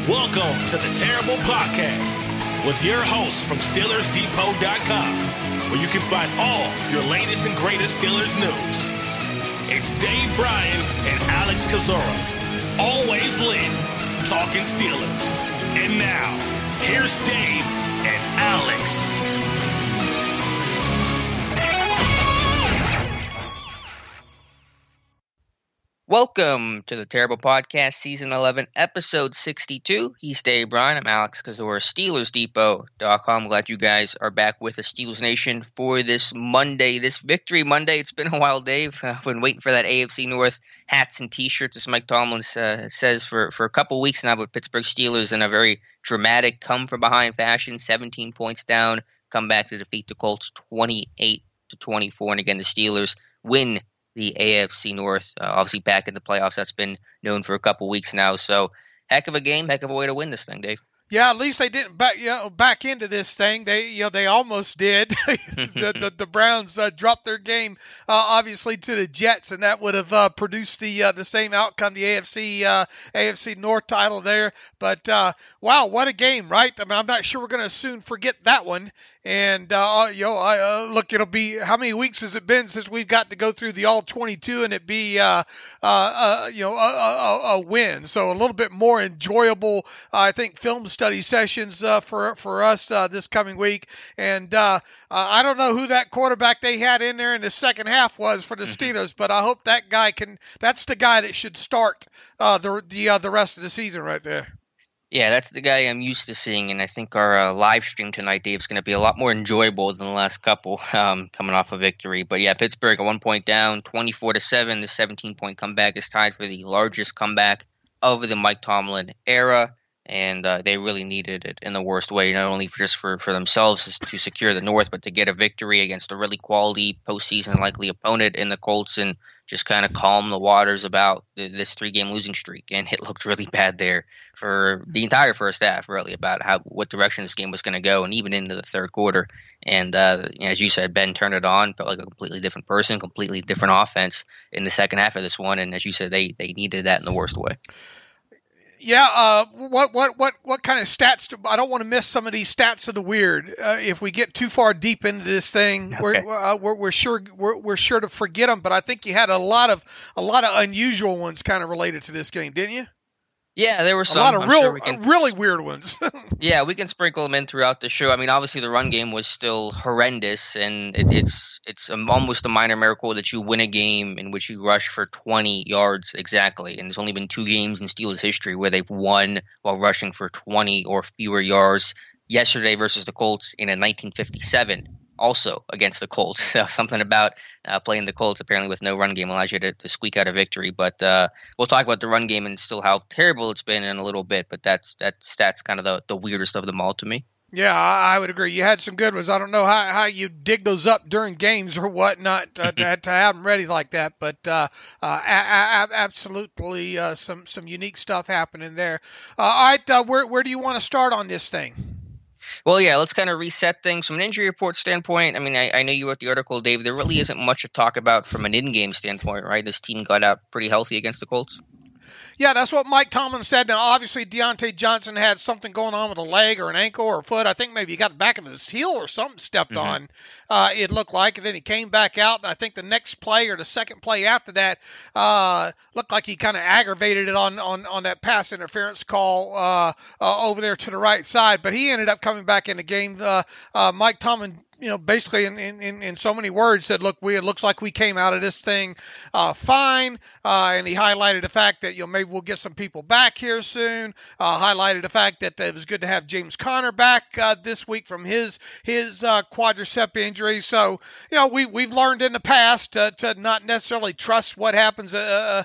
Welcome to the Terrible Podcast with your hosts from SteelersDepot.com, where you can find all your latest and greatest Steelers news. It's Dave Bryan and Alex Kozora, always lit, talking Steelers. And now, here's Dave and Alex. Welcome to the Terrible Podcast, Season 11, Episode 62. He's Dave Bryan. I'm Alex Kozora, SteelersDepot.com. Glad you guys are back with the Steelers Nation for this Monday, this Victory Monday. It's been a while, Dave. I've been waiting for that AFC North hats and T-shirts, as Mike Tomlin says, for a couple weeks now with Pittsburgh Steelers in a very dramatic come-from-behind fashion, 17 points down, come back to defeat the Colts 28-24. And again, the Steelers win the AFC North, obviously back in the playoffs. That's been known for a couple weeks now. So heck of a game, heck of a way to win this thing, Dave. Yeah, at least they didn't back into this thing. They almost did. the Browns dropped their game, obviously, to the Jets, and that would have produced the same outcome, the AFC North title there. But wow, what a game, right? I mean, I'm not sure we're going to soon forget that one. And look, it'll be, how many weeks has it been since we've got to go through the all 22 and it be a win? So a little bit more enjoyable, I think, film study sessions for us this coming week. And I don't know who that quarterback they had in there in the second half was for the Steelers, but I hope that guy that's the guy that should start the rest of the season right there. Yeah, that's the guy I'm used to seeing, and I think our live stream tonight, Dave, is going to be a lot more enjoyable than the last couple coming off a victory. But yeah, Pittsburgh at 1 point down, 24-7. The 17-point comeback is tied for the largest comeback of the Mike Tomlin era, and they really needed it in the worst way, not only for themselves to secure the North, but to get a victory against a really quality postseason likely opponent in the Colts and just kind of calm the waters about this 3-game losing streak. And it looked really bad there for the entire first half, really, about what direction this game was going to go, and even into the third quarter. And as you said, Ben turned it on, felt like a completely different person, completely different offense in the second half of this one. And as you said, they needed that in the worst way. Yeah, what kind of stats? I don't want to miss some of these stats of the weird. If we get too far deep into this thing, okay, we're sure to forget them. But I think you had a lot of unusual ones kind of related to this game, didn't you? Yeah, there were some. A lot of really weird ones. Yeah, we can sprinkle them in throughout the show. I mean, obviously the run game was still horrendous, and it's almost a minor miracle that you win a game in which you rush for 20 yards exactly. And there's only been 2 games in Steelers history where they've won while rushing for 20 or fewer yards. Yesterday versus the Colts in a 1957. Also against the Colts. Something about playing the Colts apparently with no run game allows you to squeak out a victory. But we'll talk about the run game and still how terrible it's been in a little bit. But that stat's kind of the weirdest of them all to me. Yeah, I would agree. You had some good ones. I don't know how you dig those up during games or whatnot to have them ready like that. But absolutely some unique stuff happening there. All right, where do you want to start on this thing? Well, yeah, let's kind of reset things. From an injury report standpoint, I mean, I know you wrote the article, Dave. There really isn't much to talk about from an in-game standpoint, right? This team got out pretty healthy against the Colts. Yeah, that's what Mike Tomlin said. Now, obviously, Deontay Johnson had something going on with a leg or an ankle or a foot. I think maybe he got the back of his heel or something stepped on, it looked like. And then he came back out, and I think the next play or the second play after that looked like he kind of aggravated it on that pass interference call over there to the right side. But he ended up coming back in the game. Mike Tomlin, basically in so many words said, look, it looks like we came out of this thing fine. And he highlighted the fact that, maybe we'll get some people back here soon. Highlighted the fact that it was good to have James Conner back this week from his quadricep injury. So, we've learned in the past to not necessarily trust what happens, right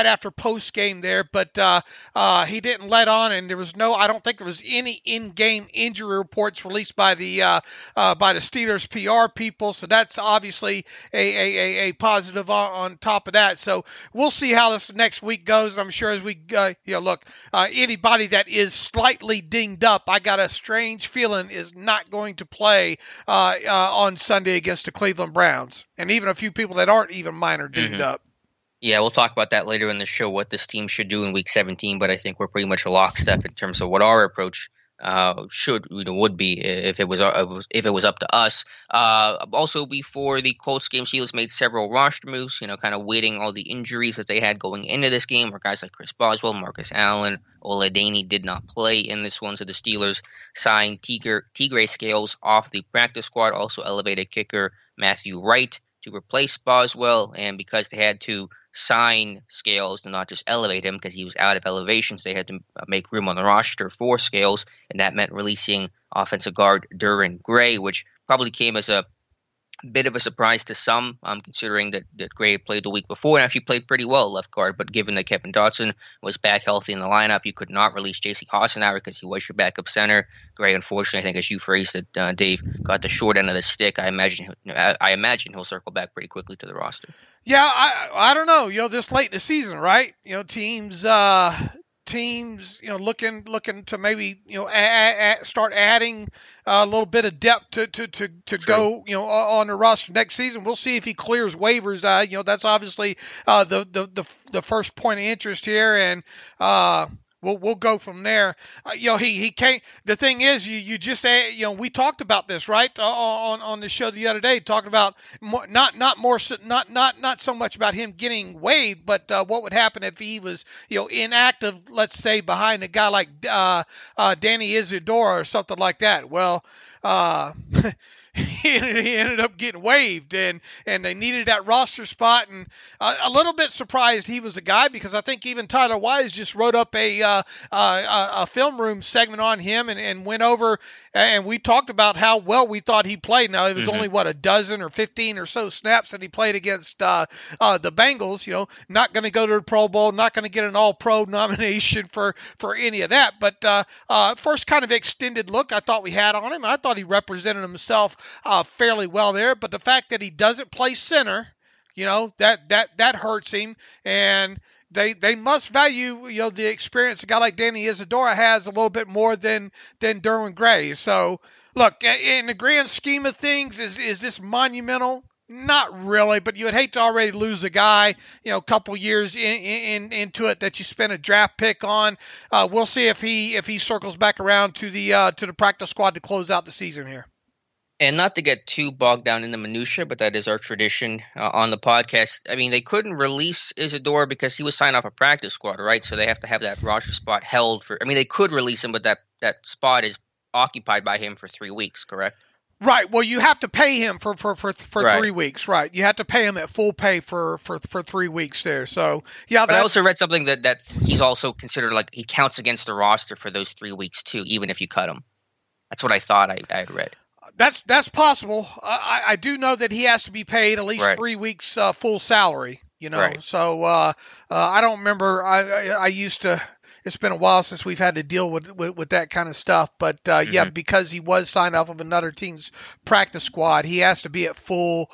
after post game there, but he didn't let on, and I don't think there was any in-game injury reports released by the Steelers PR people, so that's obviously a positive on top of that. So we'll see how this next week goes. I'm sure as we look, anybody that is slightly dinged up, I got a strange feeling is not going to play on Sunday against the Cleveland Browns, and even a few people that aren't even minor dinged up. Yeah, we'll talk about that later in the show, what this team should do in Week 17. But I think we're pretty much a lockstep in terms of what our approach would be if it was up to us. Also, before the Colts game, Steelers made several roster moves. Kind of waiting all the injuries that they had going into this game, where guys like Chris Boswell, Marcus Allen, Oladeney did not play in this one. So the Steelers signed Tigre Scales off the practice squad. Also elevated kicker Matthew Wright to replace Boswell, and because they had to sign Scales to not just elevate him because he was out of elevations, they had to make room on the roster for Scales, and that meant releasing offensive guard Duran Gray, which probably came as a bit of a surprise to some, considering that Gray had played the week before and actually played pretty well left guard. But given that Kevin Dotson was back healthy in the lineup, you could not release J.C. Hassenauer because he was your backup center. Gray, unfortunately, I think as you phrased it, Dave, got the short end of the stick. I imagine he'll circle back pretty quickly to the roster. Yeah, I don't know. This late in the season, right? Teams, looking to maybe, start adding a little bit of depth to go, on the roster next season. We'll see if he clears waivers. That's obviously the first point of interest here, and we'll go from there. He can't. The thing is, you just we talked about this, right, on the show the other day, talking about not so much about him getting waived, but what would happen if he was inactive, let's say behind a guy like Danny Isidora or something like that. Well, he ended up getting waived, and they needed that roster spot. And a little bit surprised he was a guy, because I think even Tyler Wise just wrote up a film room segment on him and went over, and we talked about how well we thought he played. Now, it was only, a dozen or 15 or so snaps that he played against the Bengals. Not going to go to the Pro Bowl, not going to get an All-Pro nomination for any of that. But first kind of extended look I thought we had on him. I thought he represented himself fairly well there. But the fact that he doesn't play center, that hurts him. And they must value, the experience a guy like Danny Isidora has a little bit more than Duran Gray. So, look, in the grand scheme of things, is this monumental? Not really, but you would hate to already lose a guy, a couple years into it that you spent a draft pick on. We'll see if he circles back around to the practice squad to close out the season here. And not to get too bogged down in the minutia, but that is our tradition on the podcast. I mean, they couldn't release Isidore because he was signed off a practice squad, right? So they have to have that roster spot held for. I mean, they could release him, but that spot is occupied by him for 3 weeks, correct? Right. Well, you have to pay him for right. 3 weeks, right? You have to pay him at full pay for 3 weeks there. So yeah. But I also read something that he's also considered, like, he counts against the roster for those 3 weeks too, even if you cut him. That's what I thought I had read. That's possible. I do know that he has to be paid at least 3 weeks full salary. Right. So I don't remember. I used to. It's been a while since we've had to deal with that kind of stuff. But yeah, because he was signed off of another team's practice squad, he has to be at full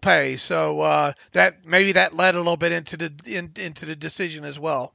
pay. So that led a little bit into the decision as well.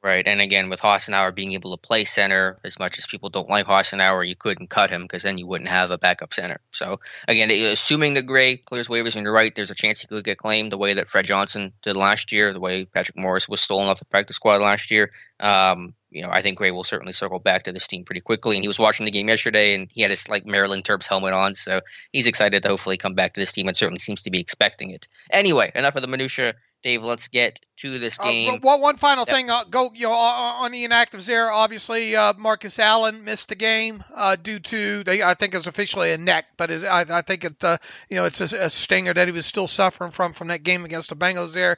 Right, and again, with Hassenauer being able to play center, as much as people don't like Hassenauer, you couldn't cut him because then you wouldn't have a backup center. So, again, assuming that Gray clears waivers, and you're right, there's a chance he could get claimed the way that Fred Johnson did last year, the way Patrick Morris was stolen off the practice squad last year. I think Gray will certainly circle back to this team pretty quickly. And he was watching the game yesterday, and he had his Maryland Terps helmet on, so he's excited to hopefully come back to this team, and certainly seems to be expecting it. Anyway, enough of the minutia. Dave, let's get to this game. One final thing. Go on the inactives there. Obviously, Marcus Allen missed the game due to I think it's officially a neck, but I think it's a stinger that he was still suffering from that game against the Bengals there.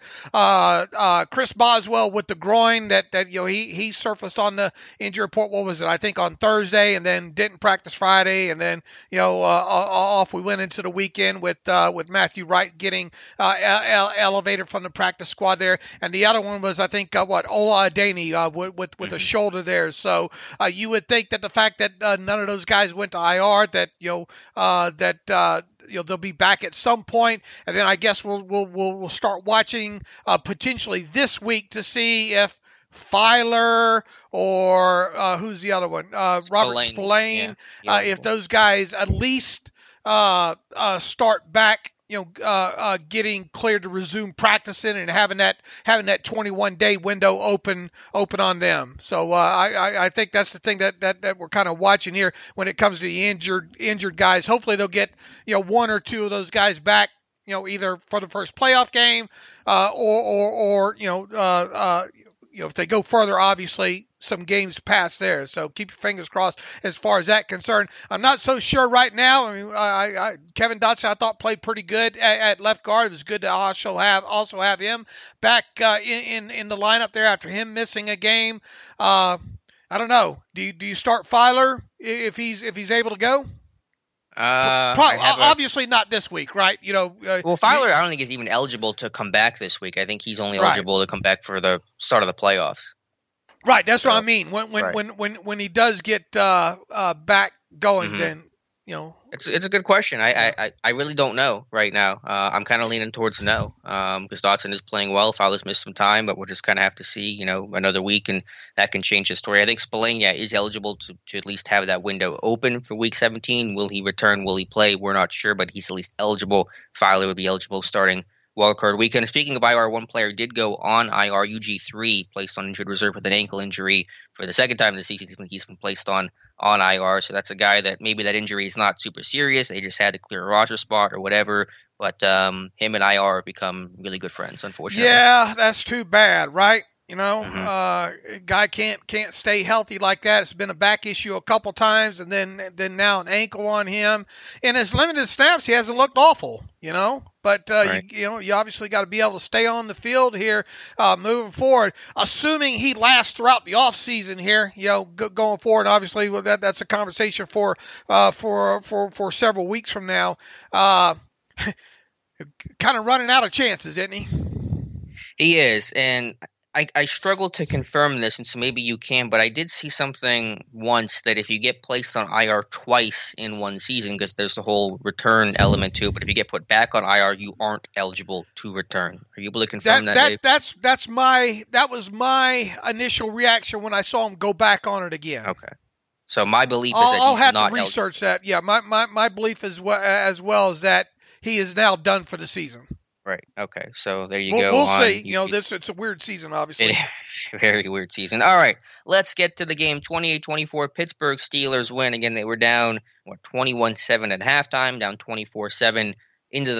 Chris Boswell with the groin that he surfaced on the injury report. What was it? I think on Thursday, and then didn't practice Friday, and then off we went into the weekend with Matthew Wright getting elevated from the practice squad there, and the other one was I think Oladeney with a shoulder there. So you would think that the fact that none of those guys went to IR, that they'll be back at some point, and then I guess we'll start watching potentially this week to see if Filer or who's the other one, Robert Spillane, if those guys at least start back getting cleared to resume practicing and having that 21-day window open on them. So I think that's the thing that we're kind of watching here when it comes to the injured guys. Hopefully they'll get one or two of those guys back, either for the first playoff game or if they go further, obviously some games past there. So keep your fingers crossed as far as that concerned. I'm not so sure right now. I mean, Kevin Dotson, I thought, played pretty good at left guard. It was good to also have him back in the lineup there after him missing a game. I don't know. Do you start Filer if he's able to go? Obviously not this week, right? Well, Filer, I don't think is even eligible to come back this week. I think he's only eligible to come back for the start of the playoffs. Right, that's what I mean. When he does get back going, then it's a good question. I really don't know right now. I'm kind of leaning towards no because Dotson is playing well. Fowler's missed some time, but we'll just kind of have to see, another week, and that can change the story. I think Spillane, is eligible to at least have that window open for Week 17. Will he return? Will he play? We're not sure, but he's at least eligible. Fowler would be eligible starting wildcard weekend. Speaking of IR, one player did go on IR. UG3 placed on injured reserve with an ankle injury for the second time this season. He's been placed on IR. So that's a guy that maybe that injury is not super serious. They just had to clear a roster spot or whatever. But him and IR have become really good friends, unfortunately. Yeah, that's too bad, right? Guy can't stay healthy like that. It's been a back issue a couple times, and then now an ankle on him. In his limited snaps, he hasn't looked awful, But right. you obviously got to be able to stay on the field here moving forward. Assuming he lasts throughout the off season here, going forward. Obviously, that's a conversation for several weeks from now. Kind of running out of chances, isn't he? He is, and I struggle to confirm this, and so maybe you can, but I did see something once that if you get placed on IR twice in one season, because there's the whole return element to it, but if you get put back on IR, you aren't eligible to return. Are you able to confirm that? That was my initial reaction when I saw him go back on it again. Okay. So my belief is that he's not eligible. I'll have to research that. Yeah, my belief as well is that he is now done for the season. Right. Okay. So there you go. We'll see. It's a weird season, obviously. Very weird season. All right. Let's get to the game. 28-24. Pittsburgh Steelers win. Again, they were down 21-7 at halftime, down 24-7 late into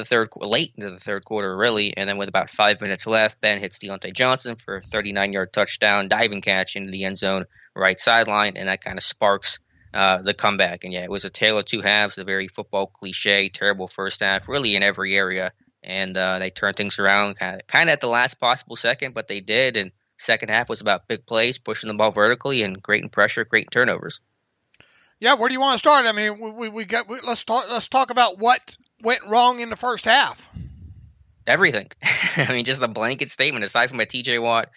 the third quarter, really. And then with about 5 minutes left, Ben hits Deontay Johnson for a 39-yard touchdown, diving catch into the end zone, right sideline, and that kind of sparks the comeback. And it was a tale of two halves, the very football cliche, terrible first half, really in every area. And they turned things around kind of at the last possible second, but they did. And second half was about big plays, pushing the ball vertically, and great in pressure, great in turnovers. Yeah, where do you want to start? I mean, let's talk about what went wrong in the first half. Everything. I mean, just a blanket statement. Aside from a TJ Watt,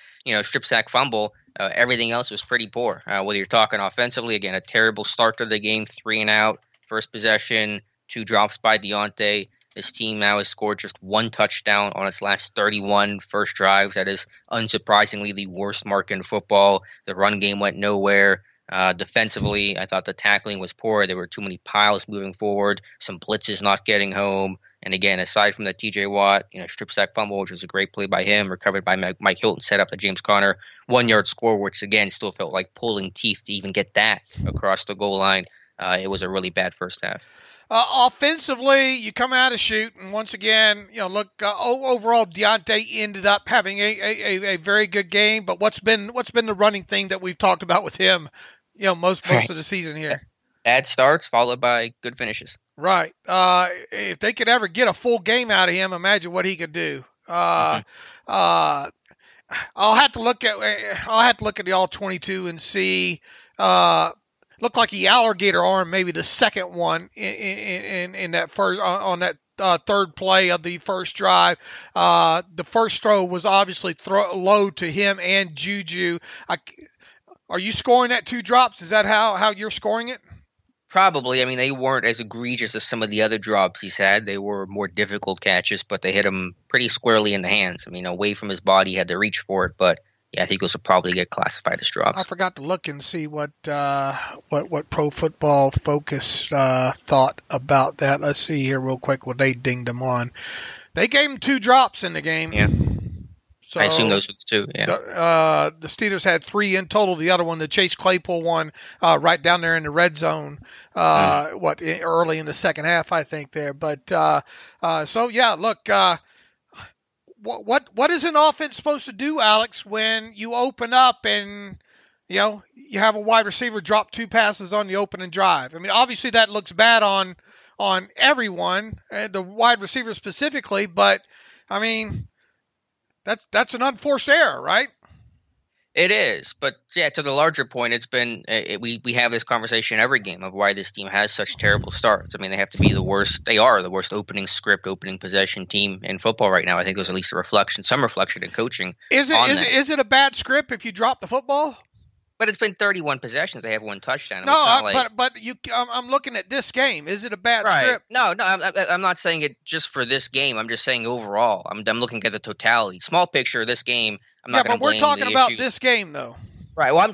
strip sack fumble, everything else was pretty poor. Whether you're talking offensively, again, a terrible start to the game, 3 and out, first possession, 2 drops by Deontay. This team now has scored just 1 touchdown on its last 31 first drives. That is unsurprisingly the worst mark in football. The run game went nowhere. Defensively, I thought the tackling was poor. There were too many piles moving forward, some blitzes not getting home. And again, aside from the TJ Watt, strip sack fumble, which was a great play by him, recovered by Mike Hilton, set up the James Conner 1-yard score, which again still felt like pulling teeth to even get that across the goal line. It was a really bad first half. Offensively, you come out of shoot, and once again, overall, Deontay ended up having a very good game. But what's been the running thing that we've talked about with him, most of the season here? Bad starts followed by good finishes. Right. If they could ever get a full game out of him, imagine what he could do. I'll have to look at the all 22 and see. Looked like he alligator arm, maybe the second one in that first on that third play of the first drive. The first throw was obviously low to him and Juju. Are you scoring that 2 drops? Is that how you're scoring it? Probably. I mean, they weren't as egregious as some of the other drops he's had. They were more difficult catches, but they hit him pretty squarely in the hands. I mean, away from his body, he had to reach for it, but yeah, I think those will probably get classified as drops. I forgot to look and see what Pro Football Focus thought about that. Let's see here real quick what they dinged them on. They gave him 2 drops in the game. Yeah. So I assume those were 2, yeah. The Steelers had 3 in total. The other one, the Chase Claypool one, right down there in the red zone, early in the second half, I think there. But so yeah, look, what is an offense supposed to do, Alex, when you open up and you have a wide receiver drop 2 passes on the opening drive? I mean, obviously that looks bad on everyone, the wide receiver specifically, but I mean, that's an unforced error, right? It is, but yeah, to the larger point, it's been we have this conversation every game of why this team has such terrible starts. I mean, they have to be the worst. They are the worst opening possession team in football right now. I think there's at least some reflection in coaching. Is it a bad script if you drop the football? But it's been 31 possessions. They have 1 touchdown. I'm looking at this game. Is it a bad script? No, I'm not saying it just for this game. I'm just saying overall. I'm looking at the totality, small picture of this game. I'm not going to blame the issues. But we're talking about this game, though. Right. Well,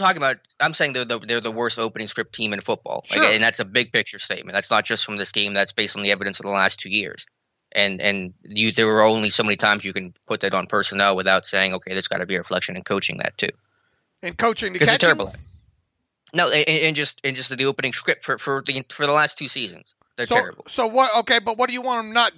I'm saying they're the worst opening script team in football. Sure. And that's a big picture statement. That's not just from this game. That's based on the evidence of the last 2 years. And there were only so many times you can put that on personnel without saying, okay, there's got to be a reflection in coaching that too. And coaching to catch catch terrible. No, and just the opening script for the last 2 seasons. They're terrible. So what? Okay, but what do you want them not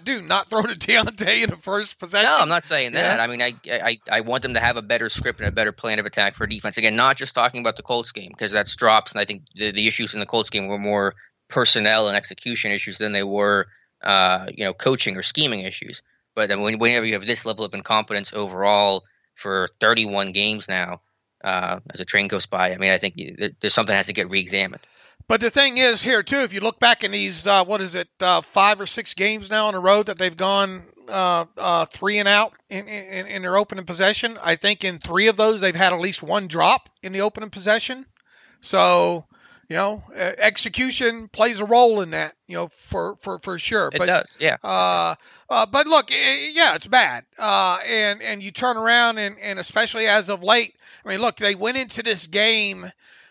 do? Not throw to Deontay in the first possession? No, I'm not saying that. I mean, I want them to have a better script and a better plan of attack for defense. Again, not just talking about the Colts game, because that's drops, and I think the issues in the Colts game were more personnel and execution issues than they were, coaching or scheming issues. But whenever you have this level of incompetence overall for 31 games now, as a train goes by, I mean, I think there's something that has to get re-examined. But the thing is here, too, if you look back in these, 5 or 6 games now on the road that they've gone 3 and out in their opening possession, I think in 3 of those they've had at least 1 drop in the opening possession. So, execution plays a role in that, for sure. It does, yeah. But look, it's bad. And you turn around and especially as of late, I mean, look, they went into this game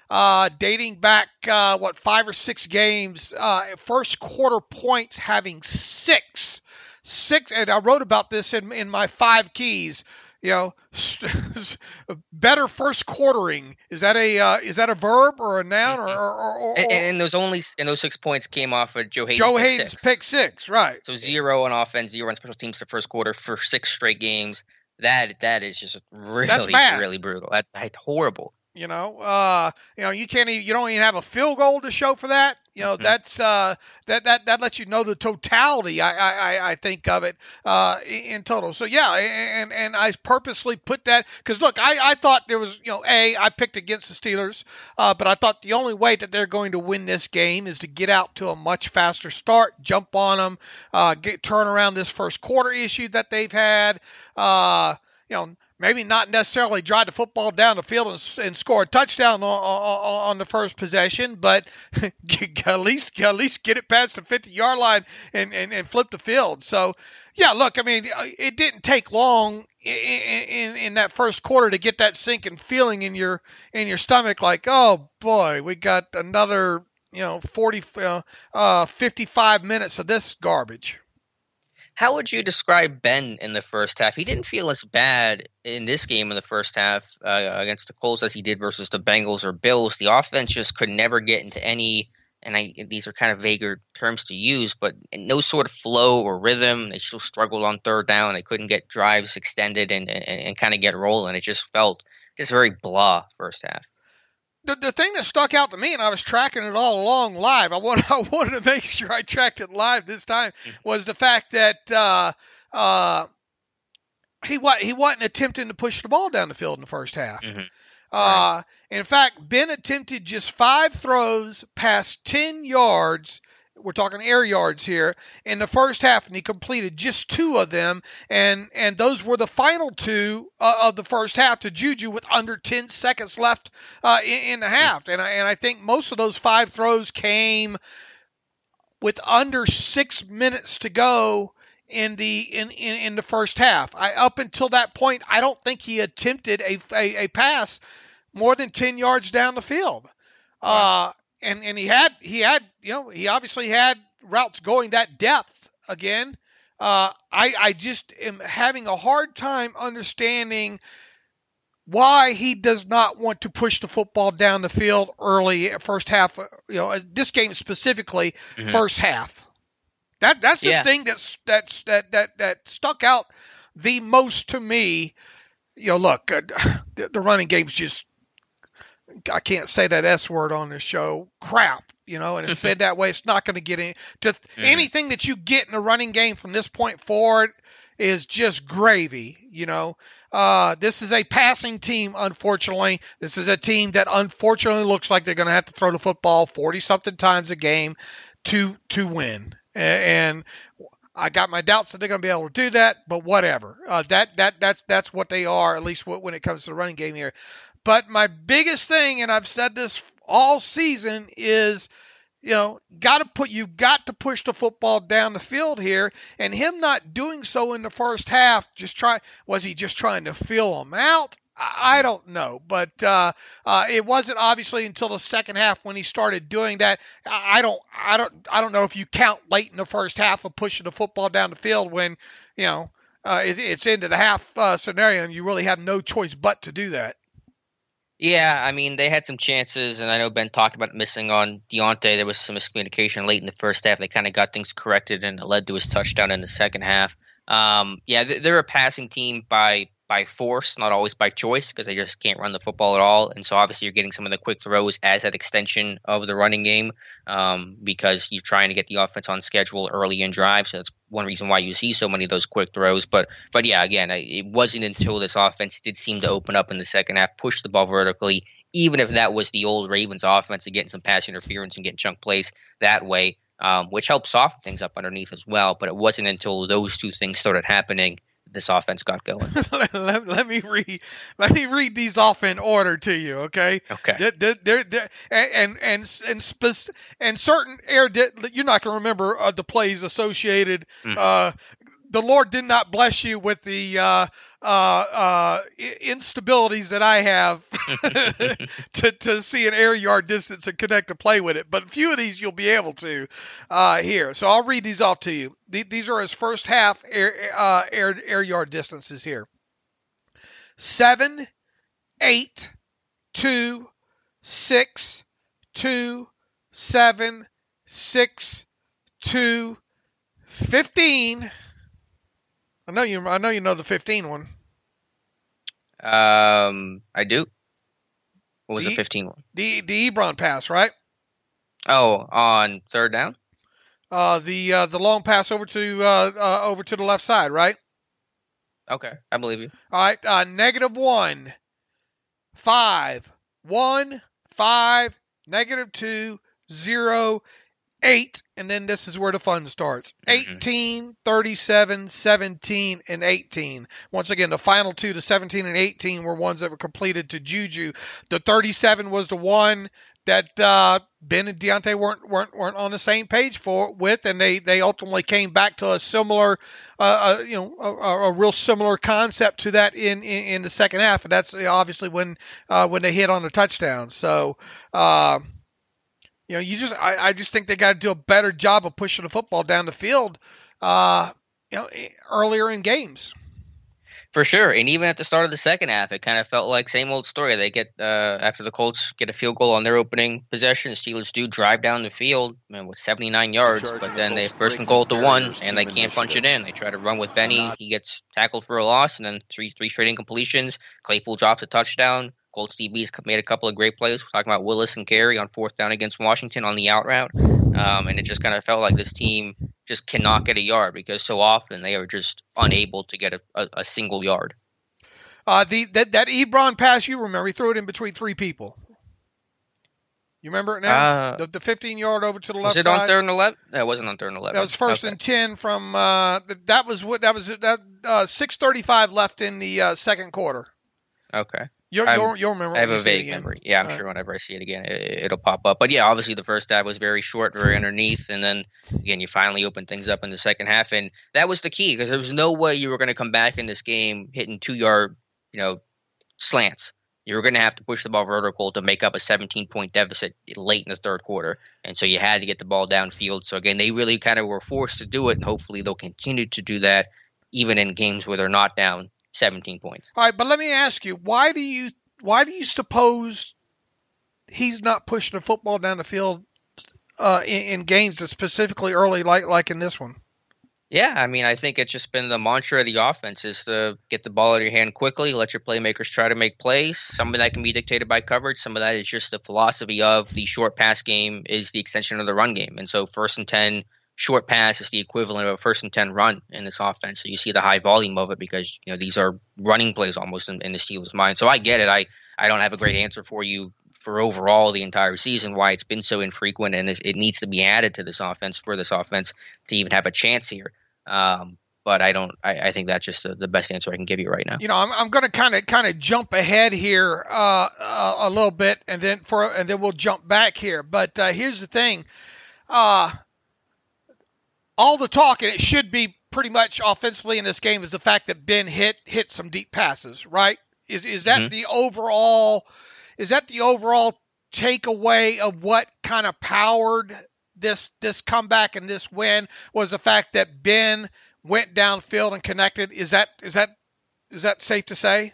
dating back, 5 or 6 games, first quarter points having 6, and I wrote about this in my 5 keys. Better first quartering. Is that a verb or a noun or and those 6 points came off of Joe Hayden's pick 6, right? So 0 on offense, 0 on special teams the first quarter for 6 straight games. That is just really brutal. That's horrible. You don't even have a field goal to show for that. That's that lets you know the totality. I think of it in total. So yeah, and I purposely put that because look, I thought there was I picked against the Steelers, but I thought the only way that they're going to win this game is to get out to a much faster start, jump on them, turn around this first quarter issue that they've had. Maybe not necessarily drive the football down the field and score a touchdown on the first possession, but at least get it past the 50-yard line and flip the field. So, yeah, look, I mean, it didn't take long in that first quarter to get that sinking feeling in your stomach, like, oh boy, we got another 55 minutes of this garbage. How would you describe Ben in the first half? He didn't feel as bad in this game in the first half against the Colts as he did versus the Bengals or Bills. The offense just could never get into any, and these are kind of vaguer terms to use, but no sort of flow or rhythm. They still struggled on third down. They couldn't get drives extended and kind of get rolling. It just felt very blah first half. The thing that stuck out to me, and I was tracking it all along live, I wanted to make sure I tracked it live this time, was the fact that he wasn't attempting to push the ball down the field in the first half. Mm-hmm. Right. In fact, Ben attempted just 5 throws past 10 yards. We're talking air yards here in the first half, and he completed just 2 of them, and those were the final 2 of the first half to Juju with under 10 seconds left in the half, and I think most of those 5 throws came with under 6 minutes to go in the first half. Up until that point, I don't think he attempted a pass more than 10 yards down the field. Wow. And he obviously had routes going that depth again. I just am having a hard time understanding why he does not want to push the football down the field early, first half. This game specifically, first half. That's the thing that stuck out the most to me. Look, the running game's just, I can't say that S word on this show, crap. And it's been that way. It's not going to get anything that you get in a running game from this point forward is just gravy. This is a passing team, unfortunately. This is a team that unfortunately looks like they're going to have to throw the football 40-something times a game to win. And I got my doubts that they're going to be able to do that, but whatever. That's what they are, at least when it comes to the running game here. But my biggest thing, and I've said this all season, is you've got to push the football down the field here, and him not doing so in the first half. Was he just trying to feel them out? I don't know, but it wasn't obviously until the second half when he started doing that. I don't know if you count late in the first half of pushing the football down the field when it's into the half scenario and you really have no choice but to do that. Yeah, I mean, they had some chances, and I know Ben talked about missing on Deontay. There was some miscommunication late in the first half. They kind of got things corrected, and it led to his touchdown in the second half. They're a passing team by force, not always by choice, because they just can't run the football at all. And so obviously you're getting some of the quick throws as that extension of the running game because you're trying to get the offense on schedule early in drive. So that's one reason why you see so many of those quick throws. But yeah, again, it wasn't until this offense did seem to open up in the second half, push the ball vertically, even if that was the old Ravens offense and getting some pass interference and getting chunk plays that way, which helped soften things up underneath as well. But it wasn't until those two things started happening this offense got going. let me read these off in order to you, okay? Okay. And certain air, you're not going to remember the plays associated. The Lord did not bless you with the instabilities that I have to see an air yard distance and connect a play with it. But a few of these you'll be able to here. So I'll read these off to you. These are his first half air yard distances here. 7, 8, 2, 6, 2, 7, 6, 2, 15. I know you know the 15 one. I do. What was the 15 one? The Ebron pass, right? Oh, on third down? The long pass over to the left side, right? Okay, I believe you. All right, -1, 5, 1, 5, -2, 0, 8, and then this is where the fun starts. 18, 37, 17, and 18. Once again, the final two, the 17 and 18, were ones that were completed to Juju. The 37 was the one that Ben and Deontay weren't on the same page with, and they ultimately came back to a similar, a real similar concept to that in the second half, and that's obviously when they hit on the touchdown. So. I just think they got to do a better job of pushing the football down the field, earlier in games. For sure, and even at the start of the second half, it kind of felt like same old story. They get after the Colts get a field goal on their opening possession, the Steelers do drive down the field with 79 yards, but then they first and goal at the 1, and they can't punch it in. They try to run with Benny, he gets tackled for a loss, and then three straight incompletions. Claypool drops a touchdown. Colts DBs made a couple of great plays. We're talking about Willis and Carey on fourth down against Washington on the out route. And it just kind of felt like this team just cannot get a yard because so often they are just unable to get a single yard. That Ebron pass, you remember, he threw it in between three people. You remember it now? The 15-yard over to the left side. Was it on 3rd and 11? That wasn't on 3rd and 11. That was first and 10 from that was 6:35 left in the second quarter. Okay. You'll remember. I have when a vague memory. Yeah, I'm sure whenever I see it again, it'll pop up. But yeah, obviously the first half was very short, very underneath, and then again you finally opened things up in the second half, and that was the key because there was no way you were going to come back in this game hitting 2-yard, slants. You were going to have to push the ball vertical to make up a 17-point deficit late in the third quarter, and so you had to get the ball downfield. So again, they really kind of were forced to do it, and hopefully they'll continue to do that even in games where they're not down 17 points. All right, but let me ask you, why do you suppose he's not pushing the football down the field in games that specifically early, like in this one? Yeah, I mean, I think it's just been the mantra of the offense is to get the ball out of your hand quickly, let your playmakers try to make plays. Some of that can be dictated by coverage. Some of that is just the philosophy of the short pass game is the extension of the run game. And so 1st and 10 short pass is the equivalent of a 1st and 10 run in this offense. So you see the high volume of it because these are running plays almost in the Steelers' mind. So I get it. I don't have a great answer for you for overall the entire season why it's been so infrequent, and it needs to be added to this offense for this offense to even have a chance here. But I think that's just the best answer I can give you right now. I'm going to kind of jump ahead here a little bit, and then we'll jump back here. But here's the thing. All the talk, and it should be pretty much offensively in this game, is the fact that Ben hit some deep passes, right? Is that the overall takeaway of what kind of powered this comeback and this win was the fact that Ben went downfield and connected? Is that safe to say?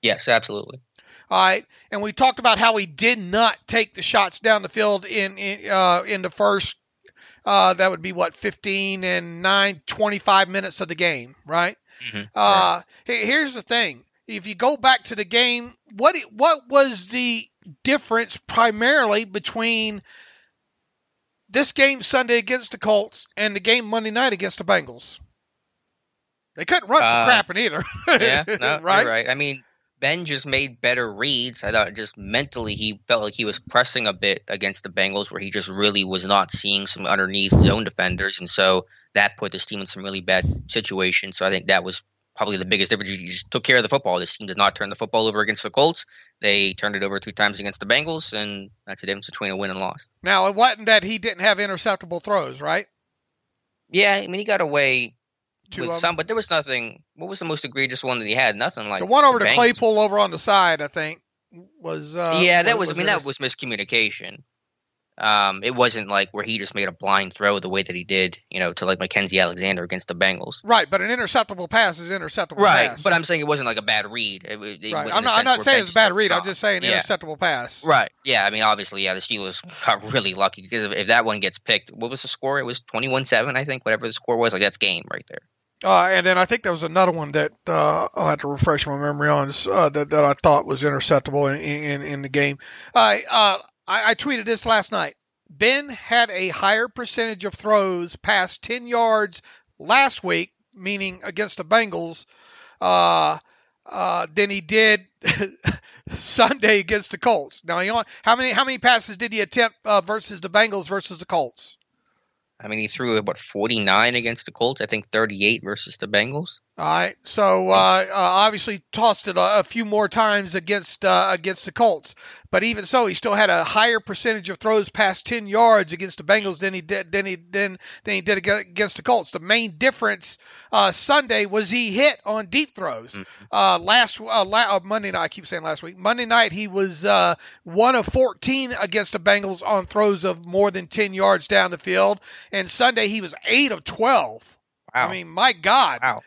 Yes, absolutely. All right, and we talked about how he did not take the shots down the field in the first. That would be 15 and 9, 25 minutes of the game, right? Right. Here's the thing. If you go back to the game, what was the difference primarily between this game Sunday against the Colts and the game Monday night against the Bengals? They couldn't run for crapping either. Yeah, no, right? You're right. I mean, Ben just made better reads. I thought just mentally he felt like he was pressing a bit against the Bengals where he just really was not seeing some underneath zone defenders. And so that put this team in some really bad situations. So I think that was probably the biggest difference. You just took care of the football. This team did not turn the football over against the Colts. They turned it over 2 times against the Bengals, and that's the difference between a win and loss. Now, it wasn't that he didn't have interceptable throws, right? Yeah, I mean, he got away with some, but there was nothing. What was the most egregious one that he had? Nothing like the one over to Claypool over on the side, I think, was. That was miscommunication. It wasn't like where he just made a blind throw the way that he did, to like Mackenzie Alexander against the Bengals. Right, but an interceptable pass is interceptable pass. Right, but I'm saying it wasn't like a bad read. Right. I'm not saying it's a bad read. I'm just saying interceptable pass. Right. Yeah, I mean, obviously, the Steelers got really lucky because if that one gets picked, what was the score? It was 21-7, I think, whatever the score was. Like, that's game right there. And then I think there was another one that I'll have to refresh my memory on that I thought was interceptable in the game. I tweeted this last night. Ben had a higher percentage of throws past 10 yards last week, meaning against the Bengals, than he did Sunday against the Colts. Now, how many passes did he attempt versus the Bengals versus the Colts? I mean, he threw about 49 against the Colts. I think 38 versus the Bengals. All right, so obviously tossed it a few more times against the Colts, but even so, he still had a higher percentage of throws past 10 yards against the Bengals than he did against the Colts. The main difference Sunday was he hit on deep throws. Monday night, I keep saying last week. Monday night he was 1 of 14 against the Bengals on throws of more than 10 yards down the field, and Sunday he was 8 of 12. Wow. I mean, my God. Wow.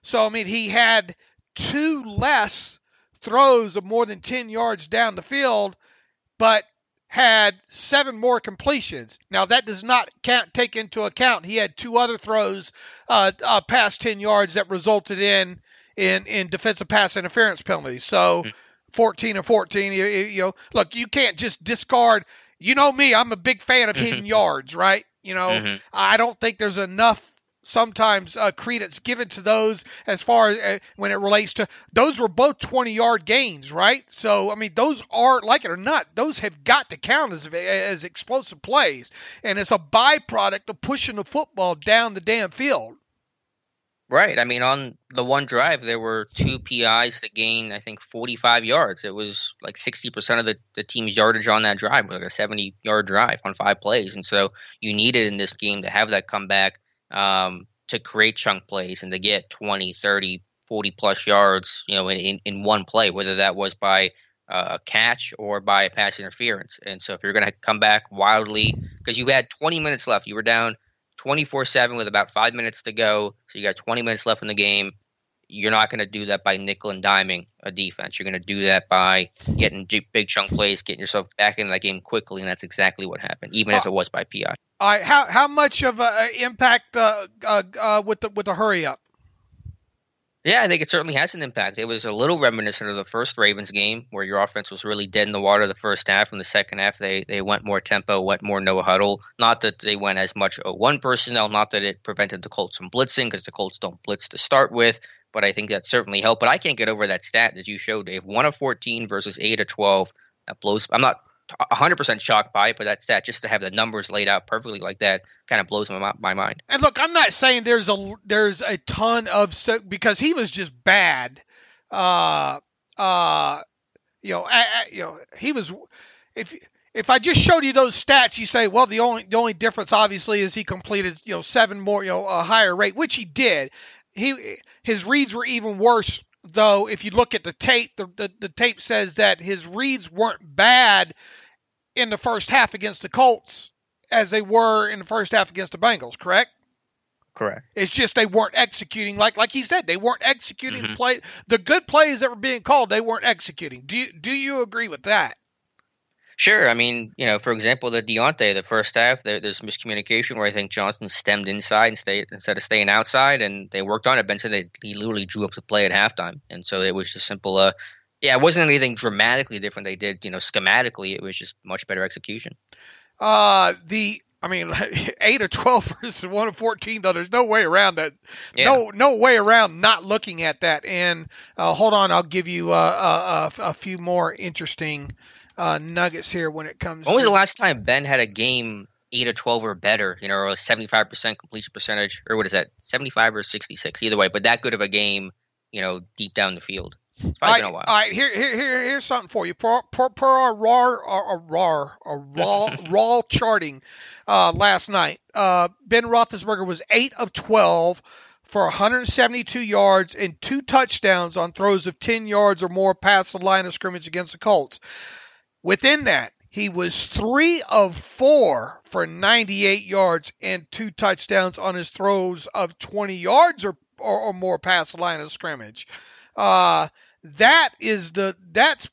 So, I mean, he had 2 less throws of more than 10 yards down the field, but had 7 more completions. Now, that does not take into account he had 2 other throws past 10 yards that resulted in defensive pass interference penalties. So, 14 and 14, look, you can't just discard. You know me, I'm a big fan of hitting yards, right? I don't think there's enough sometimes credence given to those as far as when it relates to those were both 20-yard gains, right? So, I mean, those are, like it or not, those have got to count as explosive plays. And it's a byproduct of pushing the football down the damn field. Right. I mean, on the one drive, there were two PIs to gain, I think, 45 yards. It was like 60% of the team's yardage on that drive, like a 70-yard drive on 5 plays. And so you needed in this game to have that comeback to create chunk plays and to get 20, 30, 40-plus yards, in one play, whether that was by a catch or by a pass interference. And so if you're going to come back wildly, because you had 20 minutes left, you were down 24-7 with about 5 minutes to go. So you got 20 minutes left in the game. You're not going to do that by nickel and diming a defense. You're going to do that by getting big chunk plays, getting yourself back into that game quickly, and that's exactly what happened, even if it was by PI. All right, how much of an impact with the hurry up? Yeah, I think it certainly has an impact. It was a little reminiscent of the first Ravens game where your offense was really dead in the water the first half. In the second half, they went more tempo, went more no huddle. Not that they went as much 0-1 personnel, not that it prevented the Colts from blitzing because the Colts don't blitz to start with, but I think that certainly helped. But I can't get over that stat that you showed, Dave. 1 of 14 versus 8 of 12. That blows. I'm not 100% shocked by it, but that stat, just to have the numbers laid out perfectly like that, kind of blows my mind. And look, I'm not saying there's a ton of because he was just bad. He was. If I just showed you those stats, you say, well, the only difference obviously is he completed 7 more, a higher rate, which he did. His reads were even worse. Though, if you look at the tape, the tape says that his reads weren't bad in the first half against the Colts as they were in the first half against the Bengals, correct? Correct. It's just they weren't executing like he said. They weren't executing the good plays that were being called. They weren't executing. Do you agree with that? Sure. I mean, for example, the first half, there's miscommunication where I think Johnson stemmed inside instead of staying outside, and they worked on it. Ben said he literally drew up the play at halftime, and so it was just simple. It wasn't anything dramatically different they did, schematically. It was just much better execution. 8 of 12 versus 1 of 14, though. There's no way around that. Yeah. No way around not looking at that. And hold on, I'll give you a few more interesting nuggets here when it comes. When was the last time Ben had a game 8 of 12 or better? Or a 75% completion percentage, or what is that? 75 or 66, either way. But that good of a game, deep down the field. It's probably been a while. All right, here's something for you. Per our raw charting last night, Ben Roethlisberger was 8 of 12 for 172 yards and 2 touchdowns on throws of 10 yards or more past the line of scrimmage against the Colts. Within that, he was 3 of 4 for 98 yards and 2 touchdowns on his throws of 20 yards or more past the line of scrimmage. That's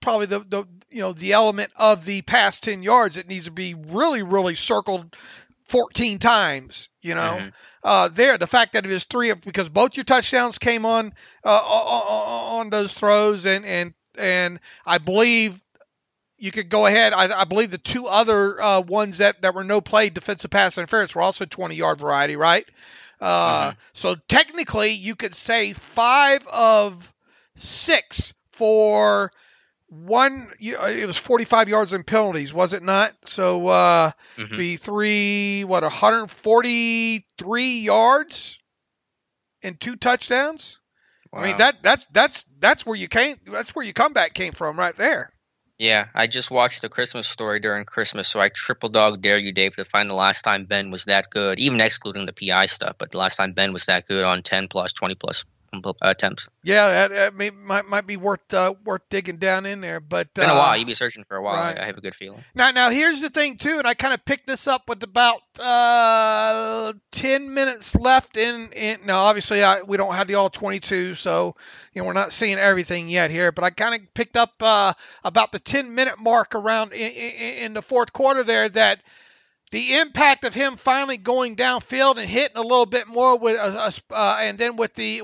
probably the element of the past 10 yards that needs to be really, really circled 14 times, the fact that it is 3 because both your touchdowns came on those throws and I believe you could go ahead. I believe the 2 other ones that were no play defensive pass interference were also 20-yard variety, right? So technically you could say 5 of 6 for one. It was 45 yards in penalties, was it not? So be 143 yards and 2 touchdowns. Wow. I mean that's where you came. That's where your comeback came from, right there. Yeah, I just watched The Christmas Story during Christmas, so I triple dog dare you, Dave, to find the last time Ben was that good, even excluding the PI stuff, but the last time Ben was that good on 10-plus, 20-plus attempts. Yeah, that might be worth digging down in there. But been a while. You'd be searching for a while. Right. I have a good feeling. Now here's the thing too, and I kind of picked this up with about 10 minutes left in. Now, obviously, we don't have the all 22, so we're not seeing everything yet here. But I kind of picked up about the 10-minute mark around in the fourth quarter there that. The impact of him finally going downfield and hitting a little bit more with and then with the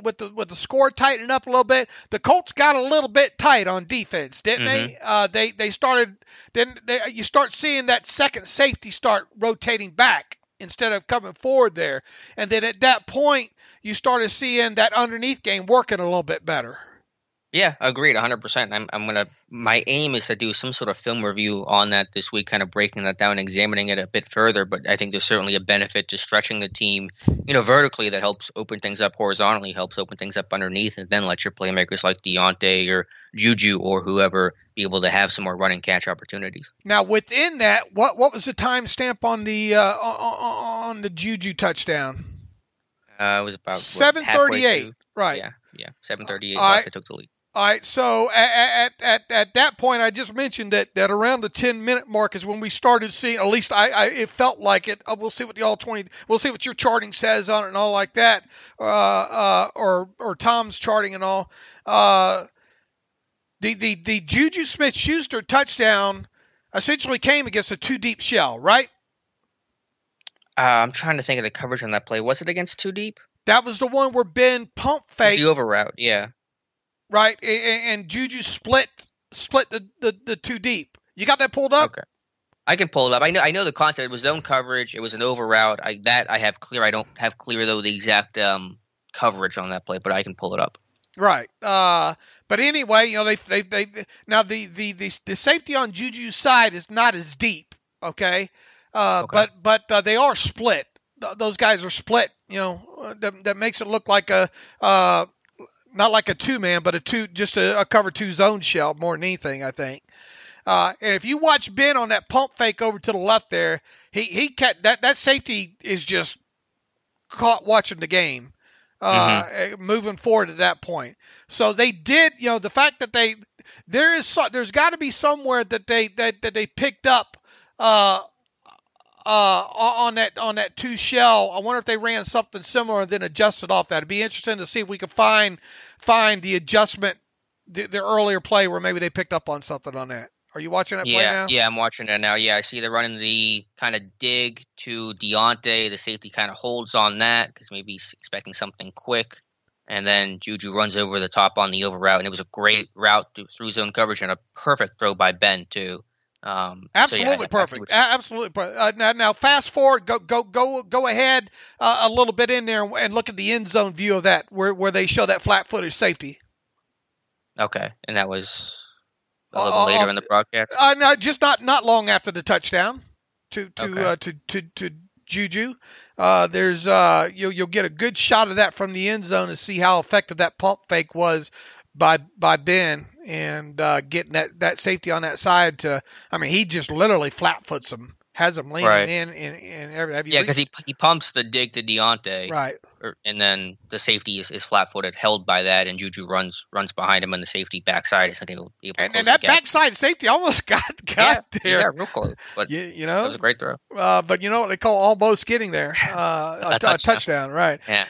score tightening up a little bit, the Colts got a little bit tight on defense, didn't they? They started. Then you start seeing that second safety start rotating back instead of coming forward there, and then at that point you started seeing that underneath game working a little bit better. Yeah, agreed, 100%. My aim is to do some sort of film review on that this week, kind of breaking that down, examining it a bit further. But I think there's certainly a benefit to stretching the team, vertically. That helps open things up horizontally, helps open things up underneath, and then let your playmakers like Deontay or Juju or whoever be able to have some more run and catch opportunities. Now, within that, what was the time stamp on the Juju touchdown? It was about 7:38. Right. Yeah, 7:38. I took the lead. All right, so at that point, I just mentioned that around the 10-minute mark is when we started seeing. At least it felt like it. We'll see what we'll see what your charting says on it and all like that, or Tom's charting and all. The Juju Smith-Schuster touchdown essentially came against a two deep shell, right? I'm trying to think of the coverage on that play. Was it against two deep? That was the one where Ben pump faked. The over route, yeah. Right, and Juju split the two deep. You got that pulled up? Okay, I can pull it up. I know the concept. It was zone coverage. It was an over route. I have clear. I don't have clear though the exact coverage on that play, but I can pull it up. Right. But anyway, they now the safety on Juju's side is not as deep. Okay. Okay. But they are split. Those guys are split. That makes it look like a. Not like a two-man, but a cover two zone shell more than anything, I think. And if you watch Ben on that pump fake over to the left there, he kept that safety is just caught watching the game, moving forward at that point. So they did, the fact that there's got to be somewhere that they picked up on that two shell. I wonder if they ran something similar and then adjusted off that. It'd be interesting to see if we could find the adjustment, the earlier play where maybe they picked up on something on that. Are you watching that play now? Yeah, I'm watching it now. Yeah, I see they're running the kind of dig to Deontay. The safety kind of holds on that because maybe he's expecting something quick. And then Juju runs over the top on the over route. And it was a great route through zone coverage and a perfect throw by Ben, too. Absolutely perfect. Absolutely perfect. Now fast forward, go ahead a little bit in there and look at the end zone view of that, where they show that flat footage safety. Okay, and that was a little later in the broadcast. No, just not long after the touchdown to Juju. There's you'll get a good shot of that from the end zone to see how effective that pump fake was by Ben and getting that safety on that side to. I mean, he just literally flat foots him, has him leaning in and everything. Yeah, because he pumps the dig to Deontay, right, and then the safety is flat footed, held by that, and Juju runs behind him, and the safety backside is able to and that backside safety almost got there. Yeah, real close. But it was a great throw. But you know what they call almost getting there, a touchdown, right? Yeah.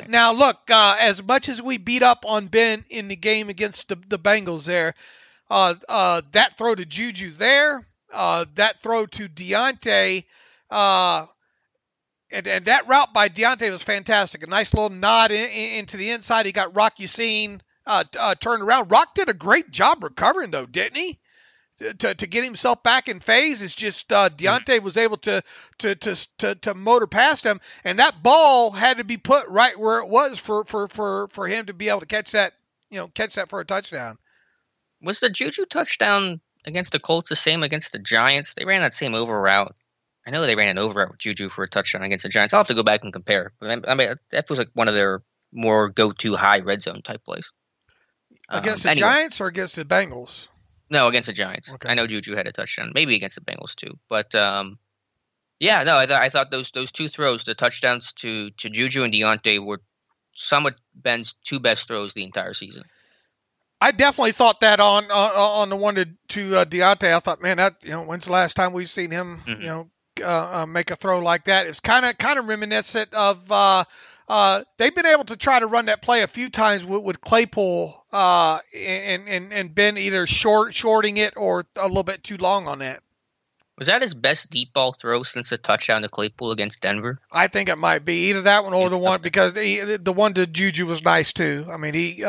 Now look, as much as we beat up on Ben in the game against the Bengals there, that throw to Juju there. That throw to Deontay, and that route by Deontay was fantastic. A nice little nod into the inside. He got Rock Yassin turned around. Rock did a great job recovering, though, didn't he? To get himself back in phase. It's just Deontay was able to motor past him, and that ball had to be put right where it was for him to be able to catch that for a touchdown. Was the Juju touchdown against the Colts the same against the Giants? They ran that same over route. I know they ran an over route with Juju for a touchdown against the Giants. I'll have to go back and compare. But I mean, that was like one of their more go-to high red zone type plays. Against the Giants or against the Bengals? No, against the Giants. Okay. I know Juju had a touchdown. Maybe against the Bengals too. But I thought those two throws, the touchdowns to Juju and Deontay, were some of Ben's two best throws the entire season. I definitely thought that on the one to Deontay. I thought, man, that when's the last time we've seen him make a throw like that? It's kind of reminiscent of they've been able to try to run that play a few times with Claypool and Ben either shorting it or a little bit too long on that. Was that his best deep ball throw since the touchdown to Claypool against Denver? I think it might be either that one or the one because the one to Juju was nice too. I mean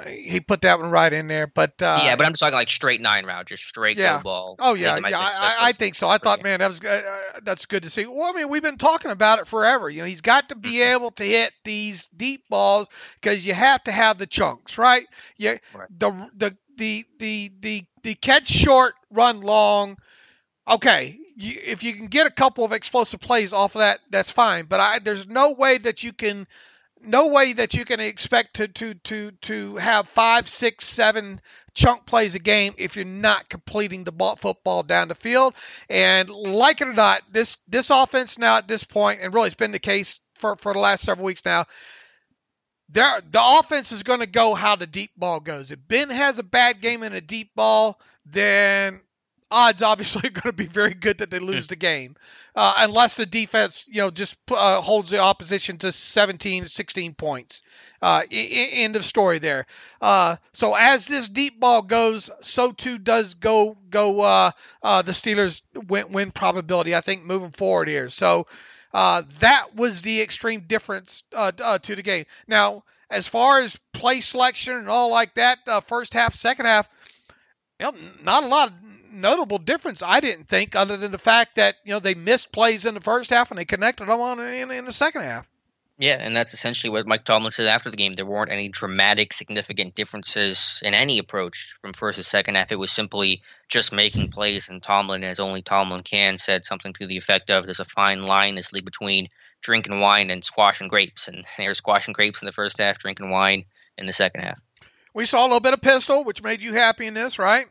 He put that one right in there, but yeah, but I'm just talking like straight 9 route, just straight go ball. Oh yeah, I think so. I thought, man, that's good to see. Well, I mean, we've been talking about it forever. He's got to be able to hit these deep balls because you have to have the chunks, right? Yeah, right. The catch short, run long. Okay, if you can get a couple of explosive plays off of that, that's fine. But there's no way that you can expect to have 5, 6, 7 chunk plays a game if you're not completing the football down the field. And like it or not, this offense now at this point, and really it's been the case for the last several weeks now, the offense is going to go how the deep ball goes. If Ben has a bad game in a deep ball, then odds obviously are going to be very good that they lose the game, unless the defense, just holds the opposition to 17, 16 points. End of story there. So as this deep ball goes, so too does go the Steelers win probability, I think, moving forward here. So that was the extreme difference to the game. Now, as far as play selection and all like that, first half, second half, not a lot of notable difference, I didn't think, other than the fact that they missed plays in the first half and they connected them on in the second half. Yeah, and that's essentially what Mike Tomlin said after the game. There weren't any dramatic, significant differences in any approach from first to second half. It was simply just making plays, and Tomlin, as only Tomlin can, said something to the effect of, there's a fine line in this league between drinking wine and squashing grapes. And they were squashing grapes in the first half, drinking wine in the second half. We saw a little bit of pistol, which made you happy in this, right?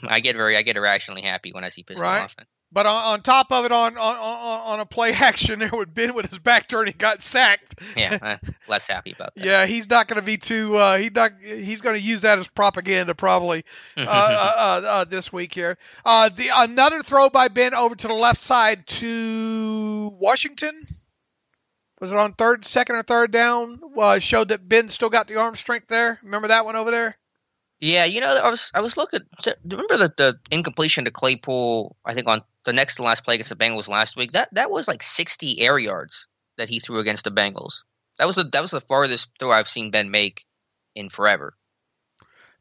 I get irrationally happy when I see pistol offense. But on top of it, on a play action there with Ben with his back turned, he got sacked. Yeah, less happy about that. Yeah, he's not going to be too. He's going to use that as propaganda probably this week here. Another throw by Ben over to the left side to Washington. Was it on second or third down? Showed that Ben still got the arm strength there. Remember that one over there? Yeah, I was looking. Remember the incompletion to Claypool? I think on the next to last play against the Bengals last week. That was like 60 air yards that he threw against the Bengals. That was the farthest throw I've seen Ben make in forever.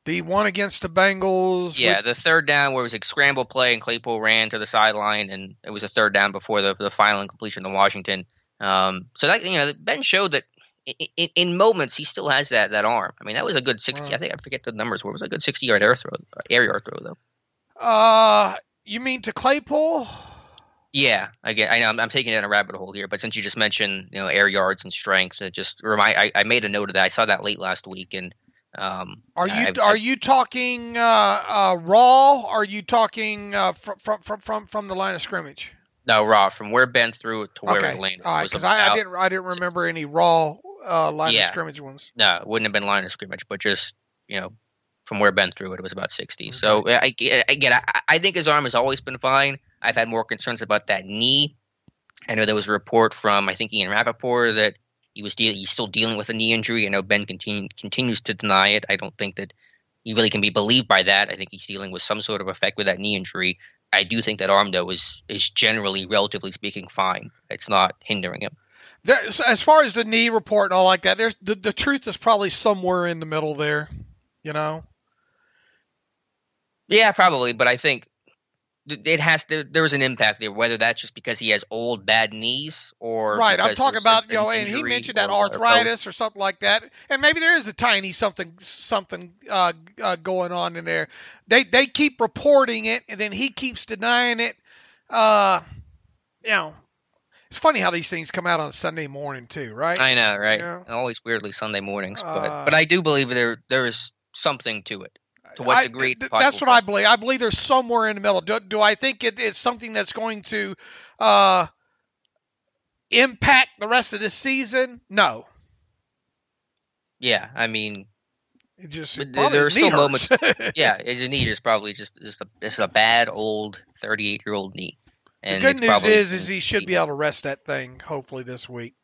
The one against the Bengals. Yeah, the third down where it was a scramble play and Claypool ran to the sideline, and it was a third down before the final incompletion to Washington. So that Ben showed that in moments he still has that arm. I mean, that was a good 60. I think I forget the numbers. What was a good 60-yard air yard throw though? You mean to Claypool? Yeah, I know I'm taking it in a rabbit hole here, but since you just mentioned air yards and strength, it just I made a note of that. I saw that late last week, and are you talking raw? Are you talking from the line of scrimmage? No, raw, from where Ben threw it to where it landed. All right, because I didn't remember any raw line of scrimmage ones. No, it wouldn't have been line of scrimmage, but just from where Ben threw it, it was about 60. Okay. So I think his arm has always been fine. I've had more concerns about that knee. I know there was a report from I think Ian Rappaport that he's still dealing with a knee injury. I know Ben continues to deny it. I don't think that he really can be believed by that. I think he's dealing with some sort of effect with that knee injury. I do think that arm, though, is generally, relatively speaking, fine. It's not hindering him. As far as the knee report and all like that, there's the truth is probably somewhere in the middle there, Yeah, probably, but I think there was an impact there, whether that's just because he has old bad knees or right. I'm talking about and he mentioned that arthritis or something like that, and maybe there is a tiny something going on in there. They keep reporting it, and then he keeps denying it. It's funny how these things come out on Sunday morning too, right? I know, right? Always weirdly Sunday mornings, but I do believe there is something to it. To what degree? That's what I believe. I believe there's somewhere in the middle. Do I think it's something that's going to impact the rest of the season? No. Yeah, I mean, there are still moments. Yeah, his knee is probably just a bad old 38-year-old knee. And the good news is he should be able to rest that thing hopefully this week.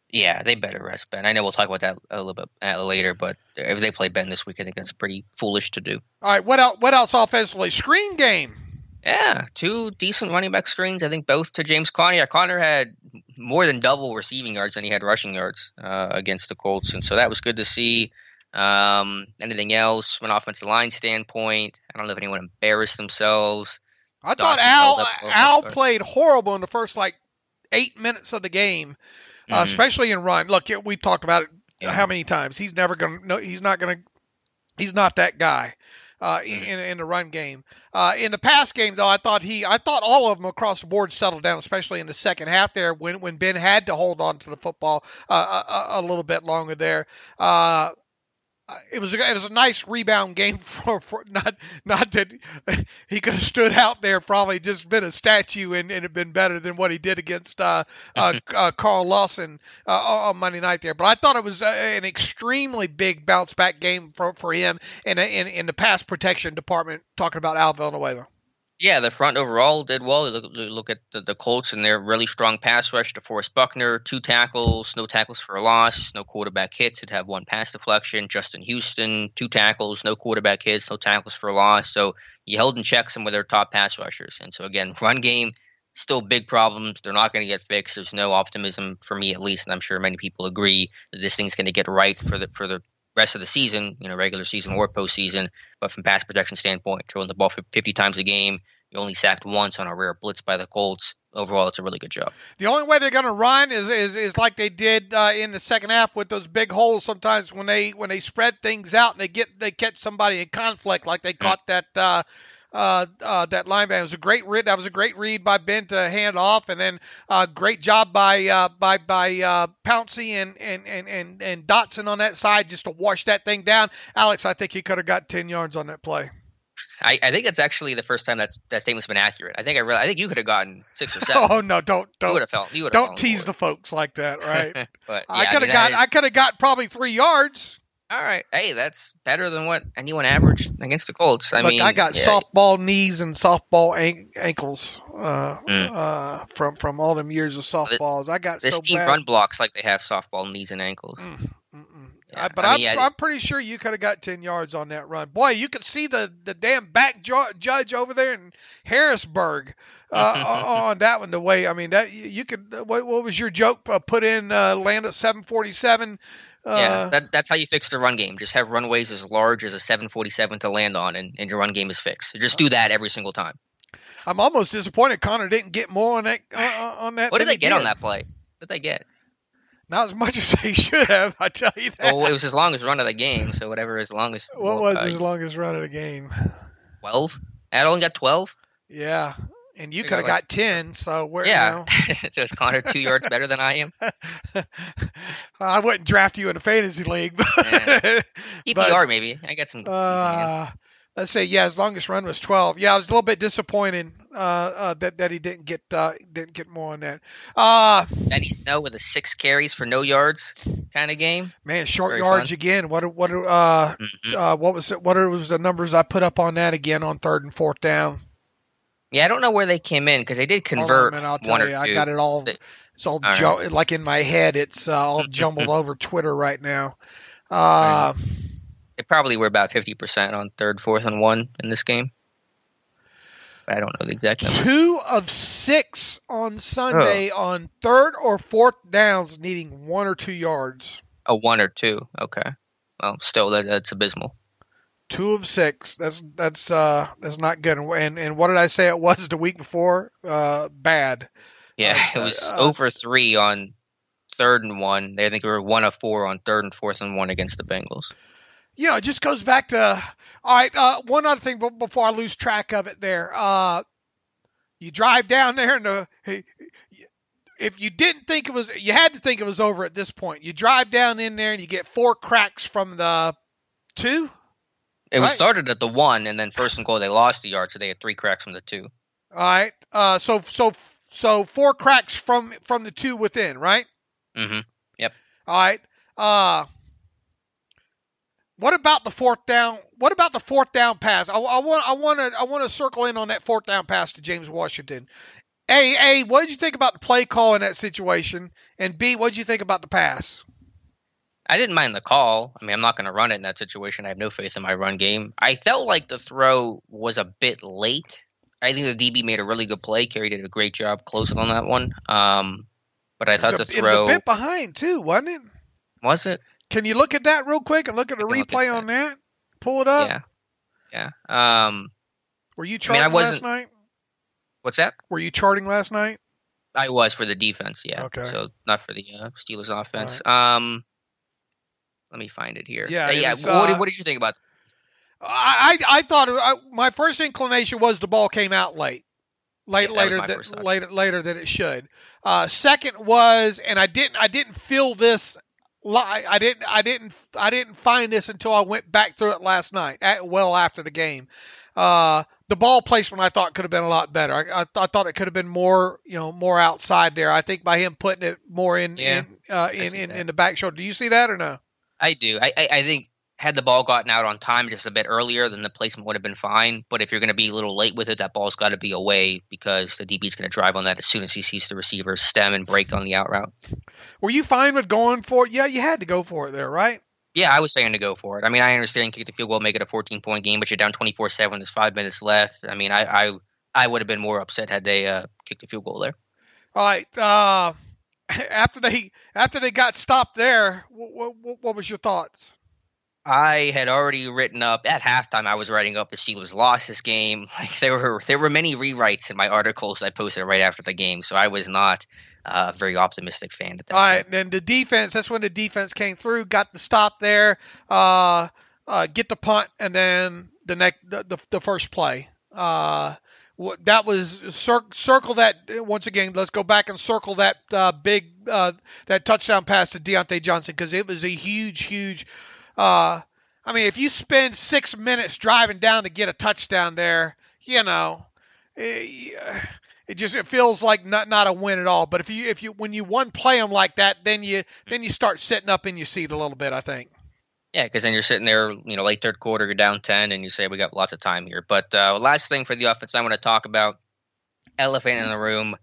Yeah, they better rest Ben. I know we'll talk about that a little bit later, but if they play Ben this week, I think that's pretty foolish to do. All right, what else offensively? Screen game. Yeah, 2 decent running back screens, I think both to James Conner. Yeah, Conner had more than double receiving yards than he had rushing yards against the Colts, and so that was good to see. Anything else from an offensive line standpoint? I don't know if anyone embarrassed themselves. I thought Al played horrible in the first 8 minutes of the game, especially in run. Look, we talked about it how many times. He's never going to. No, he's not going to. He's not that guy in the run game. In the pass game, though, I thought all of them across the board settled down, especially in the second half there when Ben had to hold on to the football a little bit longer there. It was a nice rebound game for not that he could have stood out there, probably just been a statue and have been better than what he did against Carl Lawson on Monday night there. But I thought it was an extremely big bounce back game for him in the pass protection department. Talking about Al Villanueva. Yeah, the front overall did well. Look at the Colts and their really strong pass rush. DeForest Buckner, 2 tackles, no tackles for a loss, no quarterback hits. It'd have 1 pass deflection. Justin Houston, 2 tackles, no quarterback hits, no tackles for a loss. So you held in check some of their top pass rushers. And so, again, run game, still big problems. They're not going to get fixed. There's no optimism for me, at least, and I'm sure many people agree that this thing's going to get right for the rest of the season, regular season or postseason. But from pass protection standpoint, throwing the ball 50 times a game, you only sacked once on a rare blitz by the Colts. Overall, it's a really good job. The only way they're going to run is like they did in the second half with those big holes. Sometimes when they spread things out and they catch somebody in conflict, like they caught that linebacker. It was a great read. That was a great read by Ben to hand off, and then great job by Pouncey and Dotson on that side just to wash that thing down. Alex, I think he could have got 10 yards on that play. I think that's actually the first time that statement's been accurate. I think you could have gotten 6 or 7. Oh no, don't don't tease the folks like that, right? But yeah, I could have got probably 3 yards. All right, hey, that's better than what anyone averaged against the Colts. I got softball knees and softball ankles from all them years of softballs. I got this team run blocks like they have softball knees and ankles. Yeah, I'm pretty sure you could have got 10 yards on that run. Boy, you could see the damn back judge over there in Harrisburg on that one. The way, that you could. What was your joke? Put in land at 747. That's how you fix the run game. Just have runways as large as a 747 to land on, and your run game is fixed. Just do that every single time. I'm almost disappointed Connor didn't get more on that. What did they get on that play? What did they get? Not as much as they should have, I tell you that. Well, it was his longest run of the game, so whatever his longest. What was his longest run of the game? 12. Ad only got 12. Yeah, and you could have got 10. So where? Yeah. So is Connor 2 yards better than I am? I wouldn't draft you in a fantasy league, but PPR maybe. I got some. Let's say his longest run was 12. Yeah, I was a little bit disappointed that he didn't get more on that. Benny Snow with 6 carries for no yards kind of game. Man, short very yards fun. Again. What was it? What was the numbers I put up on that again on 3rd and 4th down? Yeah, I don't know where they came in because they did convert. I'll tell you, I got it all. It's all like in my head. It's all jumbled over Twitter right now. They probably were about 50% on 3rd, 4th, and 1 in this game. But I don't know the exact number. 2 of 6 on Sunday on 3rd or 4th downs, needing 1 or 2 yards. 1 or 2. Okay. Well, still that's abysmal. 2 of 6. That's not good. And what did I say it was the week before? Bad. Yeah, it was over 3 on 3rd and 1. I think we were 1 of 4 on 3rd and 4th and 1 against the Bengals. It just goes back to all right. One other thing before I lose track of it there. You drive down there and if you didn't think you had to think it was over at this point. You drive down in there and you get 4 cracks from the 2. It was started at the 1, and then 1st and goal they lost a yard, so they had 3 cracks from the 2. All right. So 4 cracks from the 2 within, right? Mm-hmm. Yep. All right. What about the 4th down? What about the 4th down pass? I want to circle in on that 4th down pass to James Washington. A, what did you think about the play call in that situation? And B, what did you think about the pass? I didn't mind the call. I'm not going to run it in that situation. I have no faith in my run game. I felt like the throw was a bit late. I think the DB made a really good play. Kerry did a great job closing on that one. But I thought the throw... It was a bit behind, too, wasn't it? Was it? Can you look at that real quick and look at the replay on that? Pull it up. Yeah. Were you charting last night? What's that? Were you charting last night? I was for the defense, yeah. Okay. So not for the Steelers offense. Right. Let me find it here. Yeah. What did you think about? I thought my first inclination was the ball came out later than it should. Second was, and I didn't feel this. I didn't find this until I went back through it last night, after the game. The ball placement I thought could have been a lot better. I thought it could have been more outside there. I think by him putting it more in the back shoulder. Do you see that or no? I do. I think had the ball gotten out on time just a bit earlier, then the placement would have been fine. But if you're going to be a little late with it, that ball's got to be away because the DB's going to drive on that as soon as he sees the receiver stem and break on the out route. Were you fine with going for it? Yeah, you had to go for it there, right? Yeah, I was saying to go for it. I mean, I understand kick the field goal, make it a 14-point game, but you're down 24-7. There's 5 minutes left. I mean, I would have been more upset had they kicked the field goal there. All right. After they got stopped there, what was your thoughts? I had already written up at halftime. I was writing up the Steelers lost this game. Like there were many rewrites in my articles I posted right after the game, so I was not a very optimistic fan at that. All right, then the defense. That's when the defense came through, got the stop there, get the punt, and then the first play. That was circle that once again. Let's go back and circle that big that touchdown pass to Deontay Johnson because it was a huge. I mean, if you spend 6 minutes driving down to get a touchdown there, it feels like not a win at all. But if you when you one play them like that, then you start sitting up in your seat a little bit, I think. Yeah, because then you're sitting there, late third quarter, you're down 10, and you say we got lots of time here. But last thing for the offense I want to talk about, elephant in the room.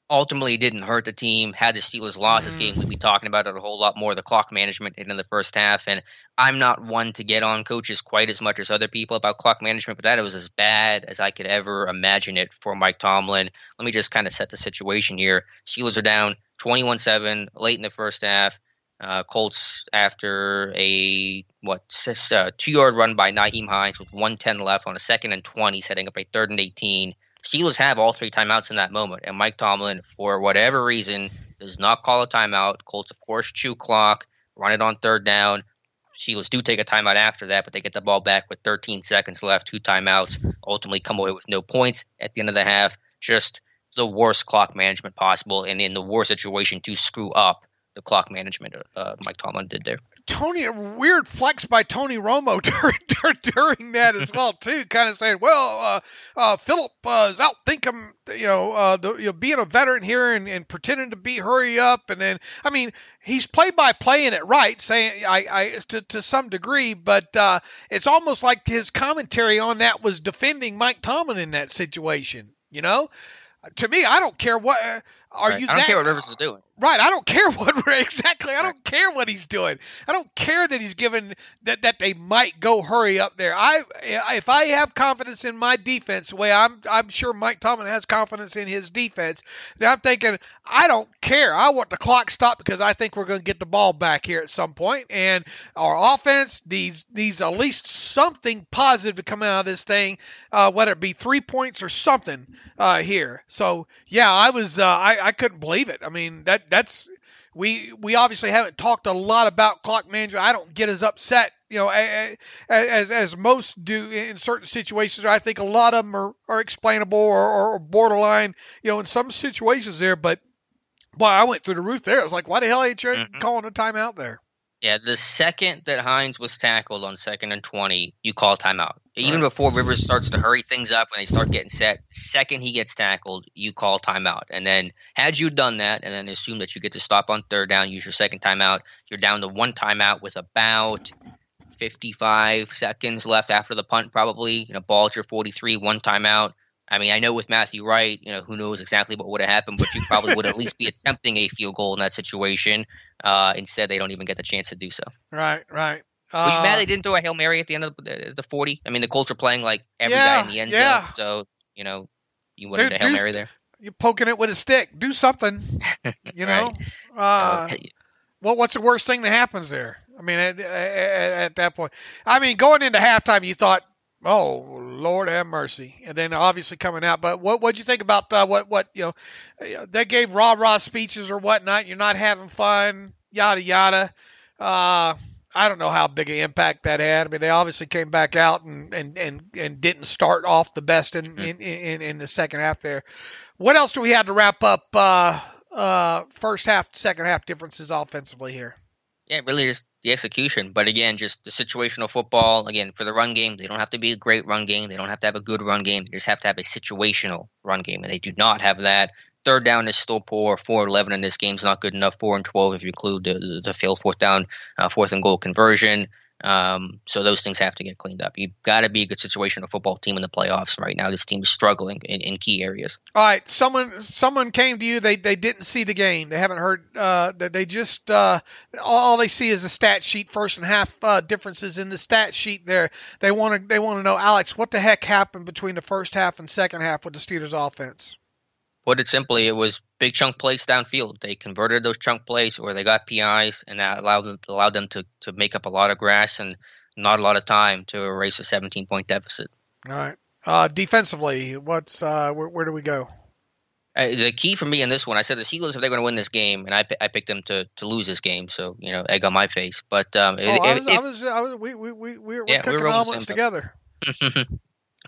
Ultimately didn't hurt the team. Had the Steelers lost this game, we'd be talking about it a whole lot more. The clock management in the first half, and I'm not one to get on coaches quite as much as other people about clock management, but that was as bad as I could ever imagine it for Mike Tomlin. Let me just kind of set the situation here. Steelers are down 21-7 late in the first half. Colts after a 2-yard run by Nyheim Hines with 1:10 left on a 2nd and 20, setting up a 3rd and 18. Steelers have all 3 timeouts in that moment, and Mike Tomlin, for whatever reason, does not call a timeout. Colts, of course, chew clock, run it on 3rd down. Steelers do take a timeout after that, but they get the ball back with 13 seconds left, 2 timeouts, ultimately come away with no points at the end of the half. Just the worst clock management possible, and in the worst situation to screw up the clock management Mike Tomlin did there. A weird flex by Tony Romo during that as well too, kind of saying, well, Philip is out thinking, being a veteran here and pretending to be hurry up, and then he's playing it right, saying I to some degree, but it's almost like his commentary on that was defending Mike Tomlin in that situation, To me, I don't care what I don't care what Rivers is doing. Right, I don't care exactly. I don't care what he's doing. I don't care that he's given that they might go hurry up there. If I have confidence in my defense, the way I'm sure Mike Tomlin has confidence in his defense, then I'm thinking I don't care. I want the clock stopped because I think we're going to get the ball back here at some point, and our offense needs at least something positive to come out of this thing, whether it be 3 points or something here. So yeah, I couldn't believe it. I mean that's we obviously haven't talked a lot about clock management. I don't get as upset, as most do in certain situations. I think a lot of them are explainable or borderline, in some situations there. But boy, I went through the roof there. I was like, why the hell ain't you calling a timeout there? Yeah, the second that Heinz was tackled on 2nd and 20, you call timeout. Even before Rivers starts to hurry things up and they start getting set, second he gets tackled, you call timeout. And then had you done that and then assume that you get to stop on 3rd down, use your second timeout, you're down to 1 timeout with about 55 seconds left after the punt probably. Ball at your 43, 1 timeout. I mean, I know with Matthew Wright, who knows exactly what would have happened, but you probably would at least be attempting a field goal in that situation. Instead, they don't even get the chance to do so. Right. Were you mad they didn't throw a Hail Mary at the end of the 40? I mean, the Colts are playing like every guy in the end zone, so, you wanted a Hail Mary there. You're poking it with a stick. Do something, Right. What's the worst thing that happens there? I mean, at that point, I mean, going into halftime, you thought, oh, Lord have mercy. And then obviously coming out. But what'd you think about what they gave rah-rah speeches or whatnot. You're not having fun, yada, yada. I don't know how big an impact that had. I mean, they obviously came back out and didn't start off the best in the second half there. What else do we have to wrap up first half, second half differences offensively here? Yeah, really just the execution. But again, just the situational football. Again, for the run game, they don't have to be a great run game. They don't have to have a good run game. They just have to have a situational run game. And they do not have that. Third down is still poor. 4-11 in this game is not good enough. 4-12 if you include the failed fourth and goal conversion. So those things have to get cleaned up. You've got to be a good situational football team in the playoffs right now. This team is struggling in key areas. All right, someone came to you. They didn't see the game. They haven't heard. They just all they see is the stat sheet. First and half differences in the stat sheet. There, they want to know, Alex, what the heck happened between the first half and second half with the Steelers offense? Put it simply, it was big chunk plays downfield. They converted those chunk plays, or they got PIs, and that allowed them to make up a lot of grass and not a lot of time to erase a 17-point deficit. All right. Defensively, where do we go? The key for me in this one, I said the Steelers, if they're going to win this game, and I picked them to lose this game, so egg on my face. But we're cooking omelets together.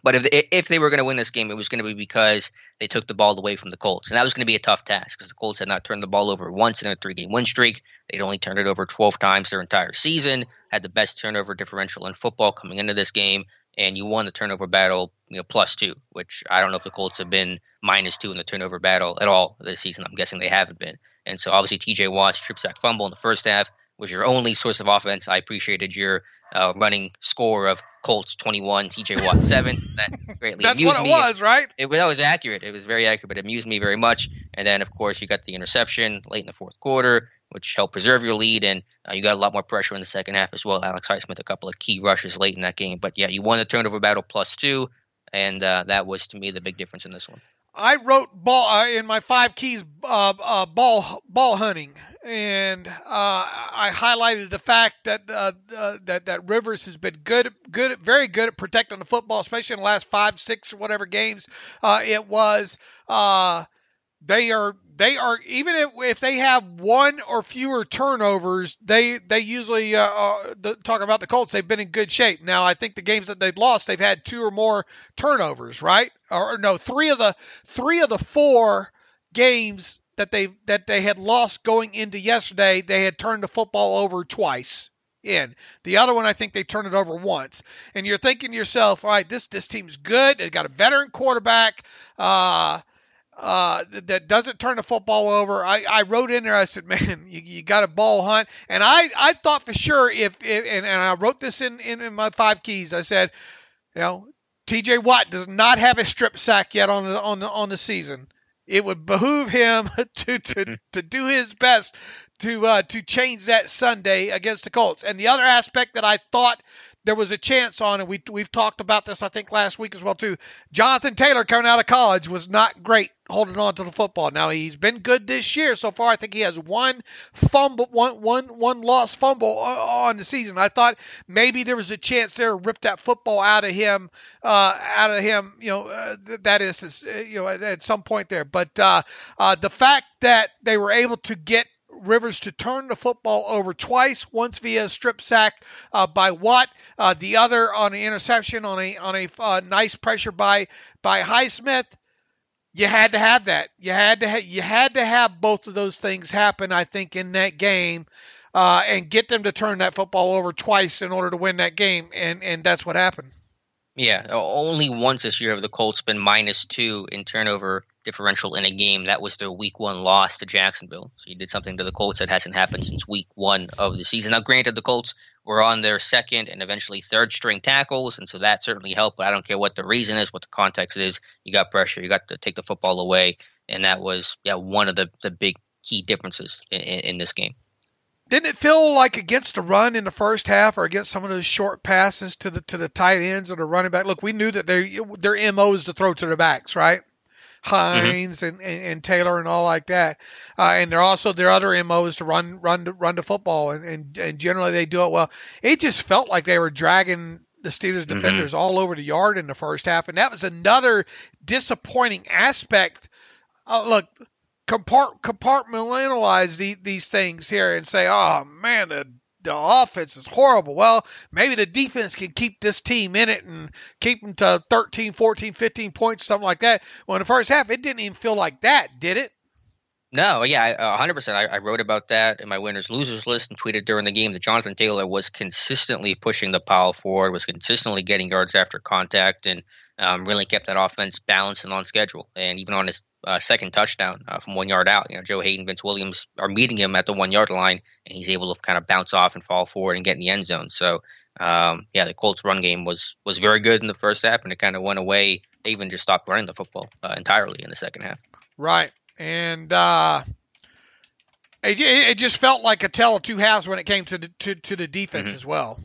But if they were going to win this game, it was going to be because they took the ball away from the Colts. And that was going to be a tough task because the Colts had not turned the ball over once in a 3-game win streak. They'd only turned it over 12 times their entire season, had the best turnover differential in football coming into this game, and you won the turnover battle +2, which I don't know if the Colts have been -2 in the turnover battle at all this season. I'm guessing they haven't been. And so obviously TJ Watt's strip sack fumble in the first half was your only source of offense. I appreciated your running score of Colts 21, TJ Watt 7. That greatly amused me. That's what it was, right? That was accurate. It was very accurate, but it amused me very much. And then, of course, you got the interception late in the fourth quarter, which helped preserve your lead. And you got a lot more pressure in the second half as well. Alex Highsmith, a couple of key rushes late in that game. But, yeah, you won the turnover battle +2, and that was, to me, the big difference in this one. I wrote ball in my 5 keys, ball hunting, and I highlighted the fact that that Rivers has been very good at protecting the football, especially in the last 5, 6, or whatever games it was. They are even if they have one or fewer turnovers, they usually talk about the Colts. They've been in good shape. Now I think the games that they've lost, they've had 2 or more turnovers, right? Or no, 3 of the 4 games that they had lost going into yesterday, they had turned the football over twice. In the other one, I think they turned it over once. And you're thinking to yourself, all right, this team's good. They've got a veteran quarterback. That doesn't turn the football over. I wrote in there, I said, man, you got a ball hunt. And I thought for sure and I wrote this in my 5 keys. I said, TJ Watt does not have a strip sack yet on the season. It would behoove him to do his best to change that Sunday against the Colts. And the other aspect that I thought there was a chance on, and we've talked about this, I think, last week as well, too. Jonathan Taylor coming out of college was not great holding on to the football. Now, he's been good this year so far. I think he has one lost fumble on the season. I thought maybe there was a chance there to rip that football out of him, that is, at some point there. But the fact that they were able to get Rivers to turn the football over twice, once via a strip sack by Watt, the other on an interception on a nice pressure by Highsmith. You had to have that. You had to have both of those things happen, I think, in that game, and get them to turn that football over twice in order to win that game, and that's what happened. Yeah, only once this year have the Colts been -2 in turnover differential in a game. That was their Week 1 loss to Jacksonville. So you did something to the Colts that hasn't happened since Week 1 of the season. Now, granted, the Colts were on their second and eventually third string tackles, and so that certainly helped. But I don't care what the reason is, what the context is. You got pressure. You got to take the football away, and that was one of the big key differences in this game. Didn't it feel like against the run in the first half, or against some of those short passes to the tight ends or the running back? Look, we knew that their MO is to throw to the backs, right? Heinz and Taylor and all like that. And they're also their other MO is to run the football, and generally they do it well. It just felt like they were dragging the Steelers defenders all over the yard in the first half, and that was another disappointing aspect. Look, compartmentalize these things here and say, oh man, the offense is horrible. Well, maybe the defense can keep this team in it and keep them to 13, 14, 15 points, something like that. Well, in the first half, it didn't even feel like that, did it? No, yeah, 100%. I wrote about that in my winners losers list and tweeted during the game that Jonathan Taylor was consistently pushing the pile forward, was consistently getting yards after contact, and really kept that offense balanced and on schedule. And even on his second touchdown from 1 yard out, Joe Hayden, Vince Williams are meeting him at the 1 yard line, and he's able to kind of bounce off and fall forward and get in the end zone. So, the Colts' run game was very good in the first half, and it kind of went away. They even just stopped running the football entirely in the second half. Right. And it just felt like a tale of two halves when it came to the defense as well.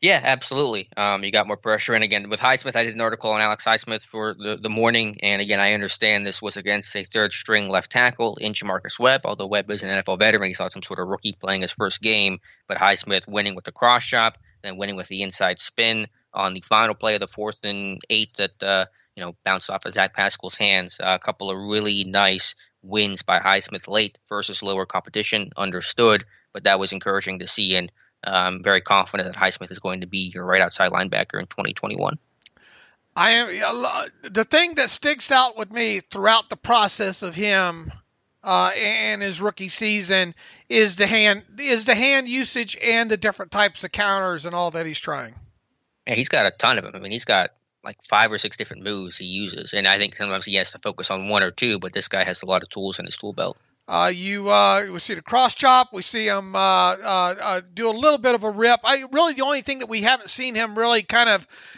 Yeah, absolutely. You got more pressure. And again, with Highsmith, I did an article on Alex Highsmith for the morning. And again, I understand this was against a third string left tackle in Jamarcus Webb, although Webb is an NFL veteran. He's not some sort of rookie playing his first game. But Highsmith winning with the cross chop, then winning with the inside spin on the final play of the 4th and 8 that bounced off of Zach Pascal's hands. A couple of really nice wins by Highsmith late versus lower competition, understood. But that was encouraging to see. And I'm very confident that Highsmith is going to be your right outside linebacker in 2021. The thing that sticks out with me throughout the process of him and his rookie season is the hand usage and the different types of counters and all that he's trying. Yeah, he's got a ton of them. I mean, he's got like 5 or 6 different moves he uses, and I think sometimes he has to focus on 1 or 2. But this guy has a lot of tools in his tool belt. We see the cross chop. We see him do a little bit of a rip. Really, the only thing that we haven't seen him really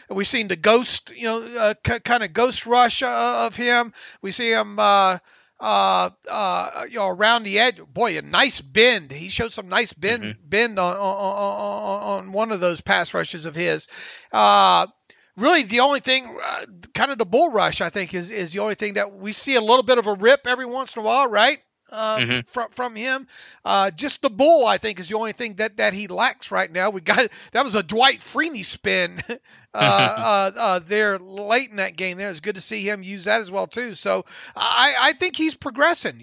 we've seen the ghost, kind of ghost rush of him. We see him, around the edge. Boy, a nice bend. He showed some nice bend on one of those pass rushes of his. Really, the only thing, kind of the bull rush, I think, is the only thing that we see a little bit of a rip every once in a while, right? From him. Just the bull, I think, is the only thing that he lacks right now. That was a Dwight Freeney spin there late in that game. There, it's good to see him use that as well too. So I think he's progressing.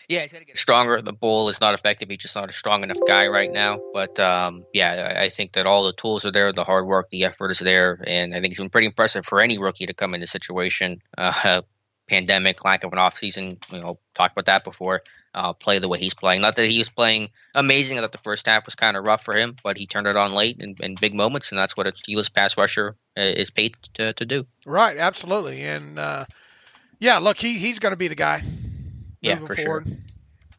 Yeah, he's got to get stronger. The bull is not effective. He's just not a strong enough guy right now. But I think that all the tools are there, the hard work, the effort is there, and I think it's been pretty impressive for any rookie to come in this situation. Pandemic, lack of an offseason, talked about that before, play the way he's playing. Not that he was playing amazing, I thought the first half was kind of rough for him, but he turned it on late in big moments, and that's what a Steelers pass rusher is paid to do. Right, absolutely. And, look, he's going to be the guy moving for forward. Sure.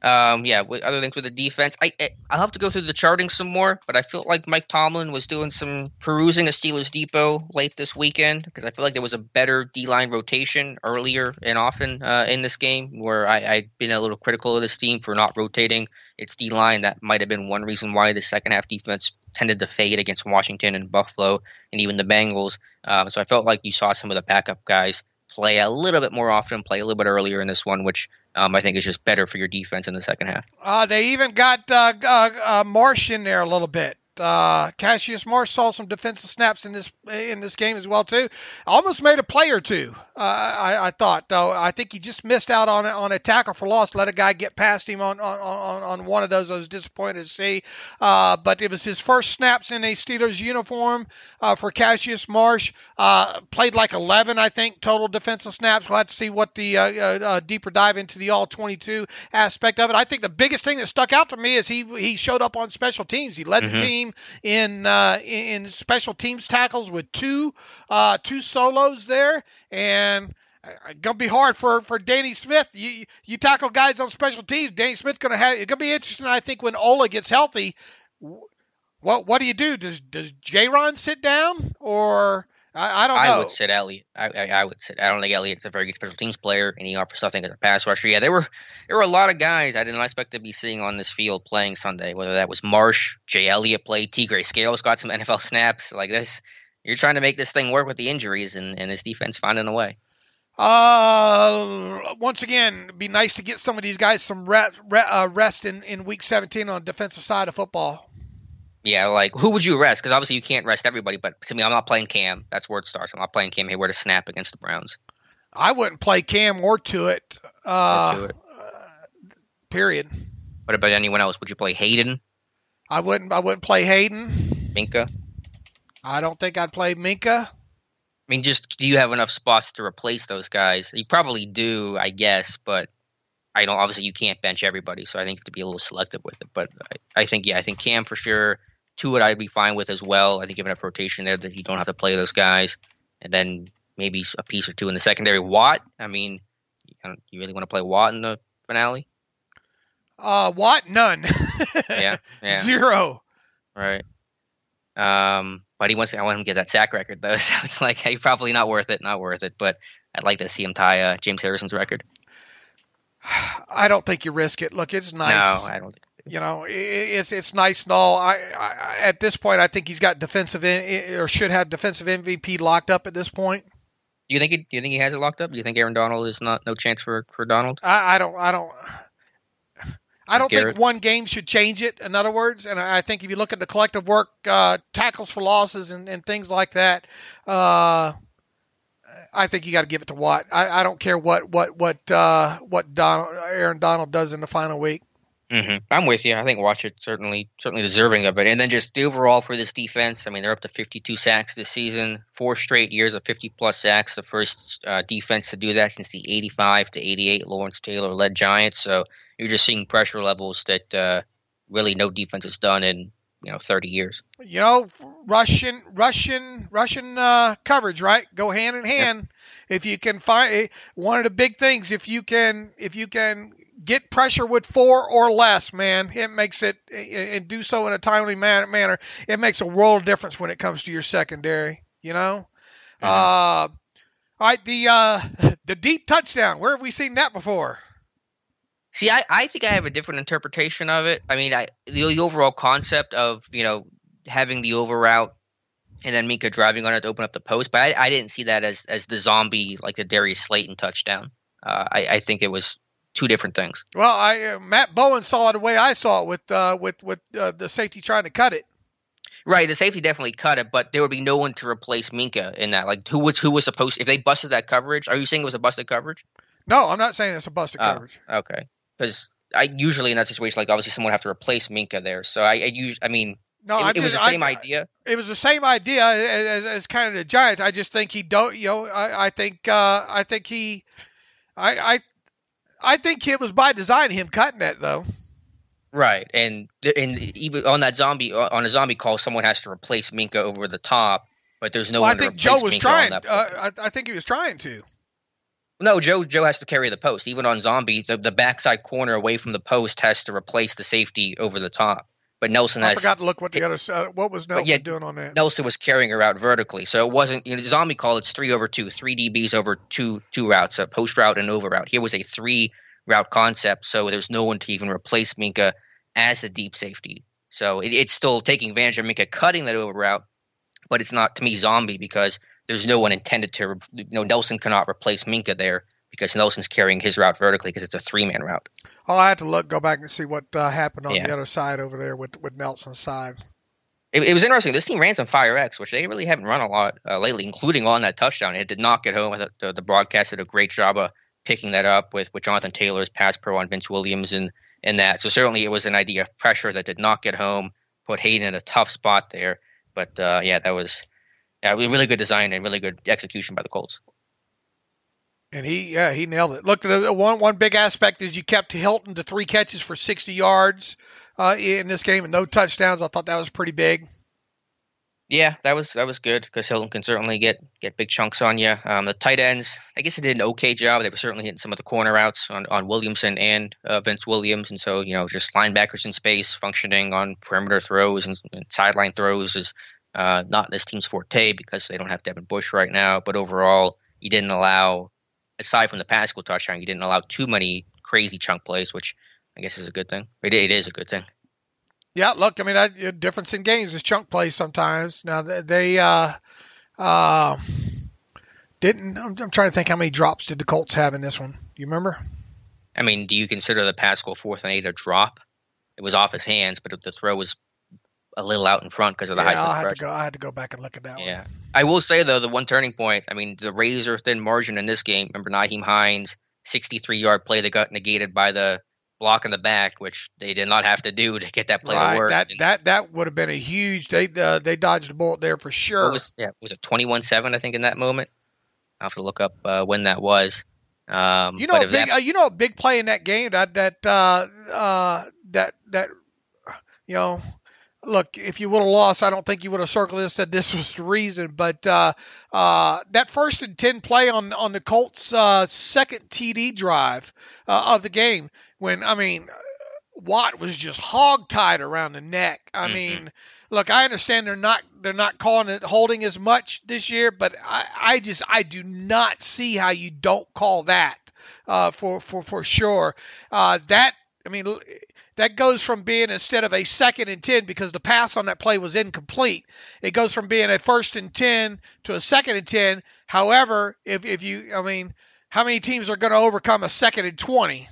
Other things with the defense, I'll have to go through the charting some more, but I feel like Mike Tomlin was doing some perusing of Steelers Depot late this weekend, because I feel like there was a better D-line rotation earlier and often in this game, where I'd been a little critical of this team for not rotating its D-line. That might have been one reason why the second half defense tended to fade against Washington and Buffalo and even the Bengals. So I felt like you saw some of the backup guys play a little bit more often, play a little bit earlier in this one, which I think is just better for your defense in the second half. They even got Marsh in there a little bit. Cassius Marsh saw some defensive snaps in this game as well too. Almost made a play or two. I thought, though. I think he just missed out on a tackle for loss. Let a guy get past him on one of those. I was disappointed to see. But it was his first snaps in a Steelers uniform for Cassius Marsh. Played like 11, I think, total defensive snaps. We'll have to see what the deeper dive into the all-22 aspect of it. I think the biggest thing that stuck out to me is he showed up on special teams. He led the team in special teams tackles with two solos there, and it's gonna be hard for Danny Smith. You tackle guys on special teams. Danny Smith's it's gonna be interesting. I think when Ola gets healthy, what do you do? Does J-Ron sit down, or I don't know. I would sit Elliott. I would sit. I don't think Elliott's a very good special teams player, and he offers nothing as a pass rusher. Yeah, there were a lot of guys I did not expect to be seeing on this field playing Sunday. Whether that was Marsh, Jay Elliott played, T. Gray Scales got some NFL snaps like this. You're trying to make this thing work with the injuries, and this defense finding a way. Once again, it'd be nice to get some of these guys some rest in Week 17 on the defensive side of football. Yeah, like, who would you rest? Because obviously you can't rest everybody, but to me, I'm not playing Cam. That's where it starts. I'm not playing Cam Hayward to snap against the Browns. I wouldn't play Cam or Tuitt. Period. What about anyone else? Would you play Hayden? I wouldn't play Hayden. Minka? I don't think I'd play Minka. I mean, just do you have enough spots to replace those guys? You probably do, I guess, but I don't. Obviously, you can't bench everybody, so I think you have to be a little selective with it. But I think Cam for sure. Tuitt I'd be fine with as well. I think given a rotation there that you don't have to play those guys, and then maybe a piece or two in the secondary. Watt, I mean, you really want to play Watt in the finale? Watt, none. yeah. Zero. Right. But I want him to get that sack record though, so it's like, hey, probably not worth it. But I'd like to see him tie James Harrison's record. I don't think you risk it. Look, it's nice. No, I don't. It's nice and all. I at this point, I think he's got should have defensive MVP locked up at this point. Do you think he has it locked up? Do you think Aaron Donald is no chance for Donald? I don't think one game should change it, in other words. And I think if you look at the collective work, tackles for losses and things like that, I think you got to give it to Watt. I don't care what Aaron Donald does in the final week. Mm-hmm. I'm with you. I think Watt should certainly deserving of it. And then just the overall for this defense, I mean, they're up to 52 sacks this season, 4 straight years of 50-plus sacks, the first defense to do that since the 85 to 88 Lawrence Taylor-led Giants. So you're just seeing pressure levels that really no defense has done in 30 years. Russian coverage, right? Go hand in hand. Yep. If you can find one of the big things, if you can get pressure with 4 or less, man, it makes it, and do so in a timely manner. It makes a world of difference when it comes to your secondary. Mm-hmm. All right, the deep touchdown. Where have we seen that before? See, I think I have a different interpretation of it. I mean, the overall concept of, having the over route and then Minka driving on it to open up the post, but I didn't see that as the zombie, like the Darius Slayton touchdown. I think it was two different things. Well, Matt Bowen saw it the way I saw it with the safety trying to cut it. Right, the safety definitely cut it, but there would be no one to replace Minka in that. Like, who was supposed? If they busted that coverage, are you saying it was a busted coverage? No, I'm not saying it's a busted coverage. Okay. Because I usually in that situation, like obviously someone would have to replace Minka there. So it was the same idea. It was the same idea as kind of the Giants. I just think he don't. I think it was by design him cutting that though. Right, and even on a zombie call, someone has to replace Minka over the top, but there's no one to replace Minka. I think Joe was trying. I think he was trying to. No, Joe has to carry the post. Even on zombies, the backside corner away from the post has to replace the safety over the top. But Nelson I forgot to look what what was Nelson doing on that. Nelson was carrying her out vertically. So it wasn't, zombie call, it's 3 over 2, 3 DBs over two routes, a post route and over route. Here was a 3 route concept. So there's no one to even replace Minka as the deep safety. So it's still taking advantage of Minka cutting that over route, but it's not, to me, zombie because there's no one intended to, Nelson cannot replace Minka there because Nelson's carrying his route vertically because it's a 3-man route. Oh, I had to go back and see what happened on the other side over there with Nelson's side. It was interesting. This team ran some Fire X, which they really haven't run a lot lately, including on that touchdown. It did not get home. I thought the broadcast did a great job of picking that up with Jonathan Taylor's pass pro on Vince Williams and that. So certainly it was an idea of pressure that did not get home, put Hayden in a tough spot there. But that was really good design and really good execution by the Colts. And he nailed it. Look, the one big aspect is you kept Hilton to 3 catches for 60 yards in this game and no touchdowns. I thought that was pretty big. Yeah, that was good because Hilton can certainly get big chunks on you. The tight ends, I guess they did an okay job. They were certainly hitting some of the corner routes on Williamson and Vince Williams. And so, just linebackers in space functioning on perimeter throws and sideline throws is not this team's forte because they don't have Devin Bush right now. But overall, you didn't allow, aside from the Pascal touchdown, you didn't allow too many crazy chunk plays, which I guess is a good thing. It is a good thing. Yeah, look, I mean, that difference in games is chunk plays sometimes. Now, they I'm trying to think how many drops did the Colts have in this one. Do you remember? I mean, do you consider the pass goal 4th and 8 a drop? It was off his hands, but the throw was a little out in front because of the Heisman pressure. I had to go back and look at that one. Yeah. I will say, though, the one turning point, I mean, the razor-thin margin in this game, remember Nyheim Hines, 63-yard play that got negated by the block in the back, which they did not have to do to get that play to work. That would have been a huge. They dodged the bullet there for sure. Was it 21-7? I think in that moment. I'll have to look up when that was. A big play in that game Look, if you would have lost, I don't think you would have circled it and said this was the reason. But that 1st and 10 play on the Colts' second TD drive of the game, when Watt was just hog-tied around the neck. I mean, look, I understand they're not calling it holding as much this year, but I do not see how you don't call that for sure. That goes from being, instead of a 2nd and 10, because the pass on that play was incomplete, it goes from being a 1st and 10 to a 2nd and 10. However, how many teams are going to overcome a 2nd and 20?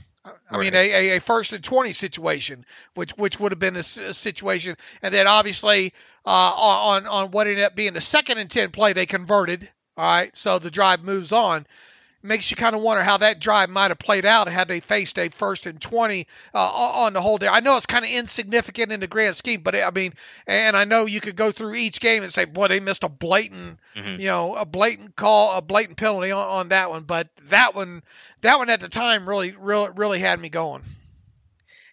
A 1st and 20 situation, which would have been a situation. And then obviously on what ended up being the 2nd and 10 play, they converted. All right, so the drive moves on. Makes you kind of wonder how that drive might have played out had they faced a 1st and 20 on the whole day. I know it's kind of insignificant in the grand scheme, but and I know you could go through each game and say, boy, they missed a blatant, a blatant call, a blatant penalty on that one. But that one at the time really had me going.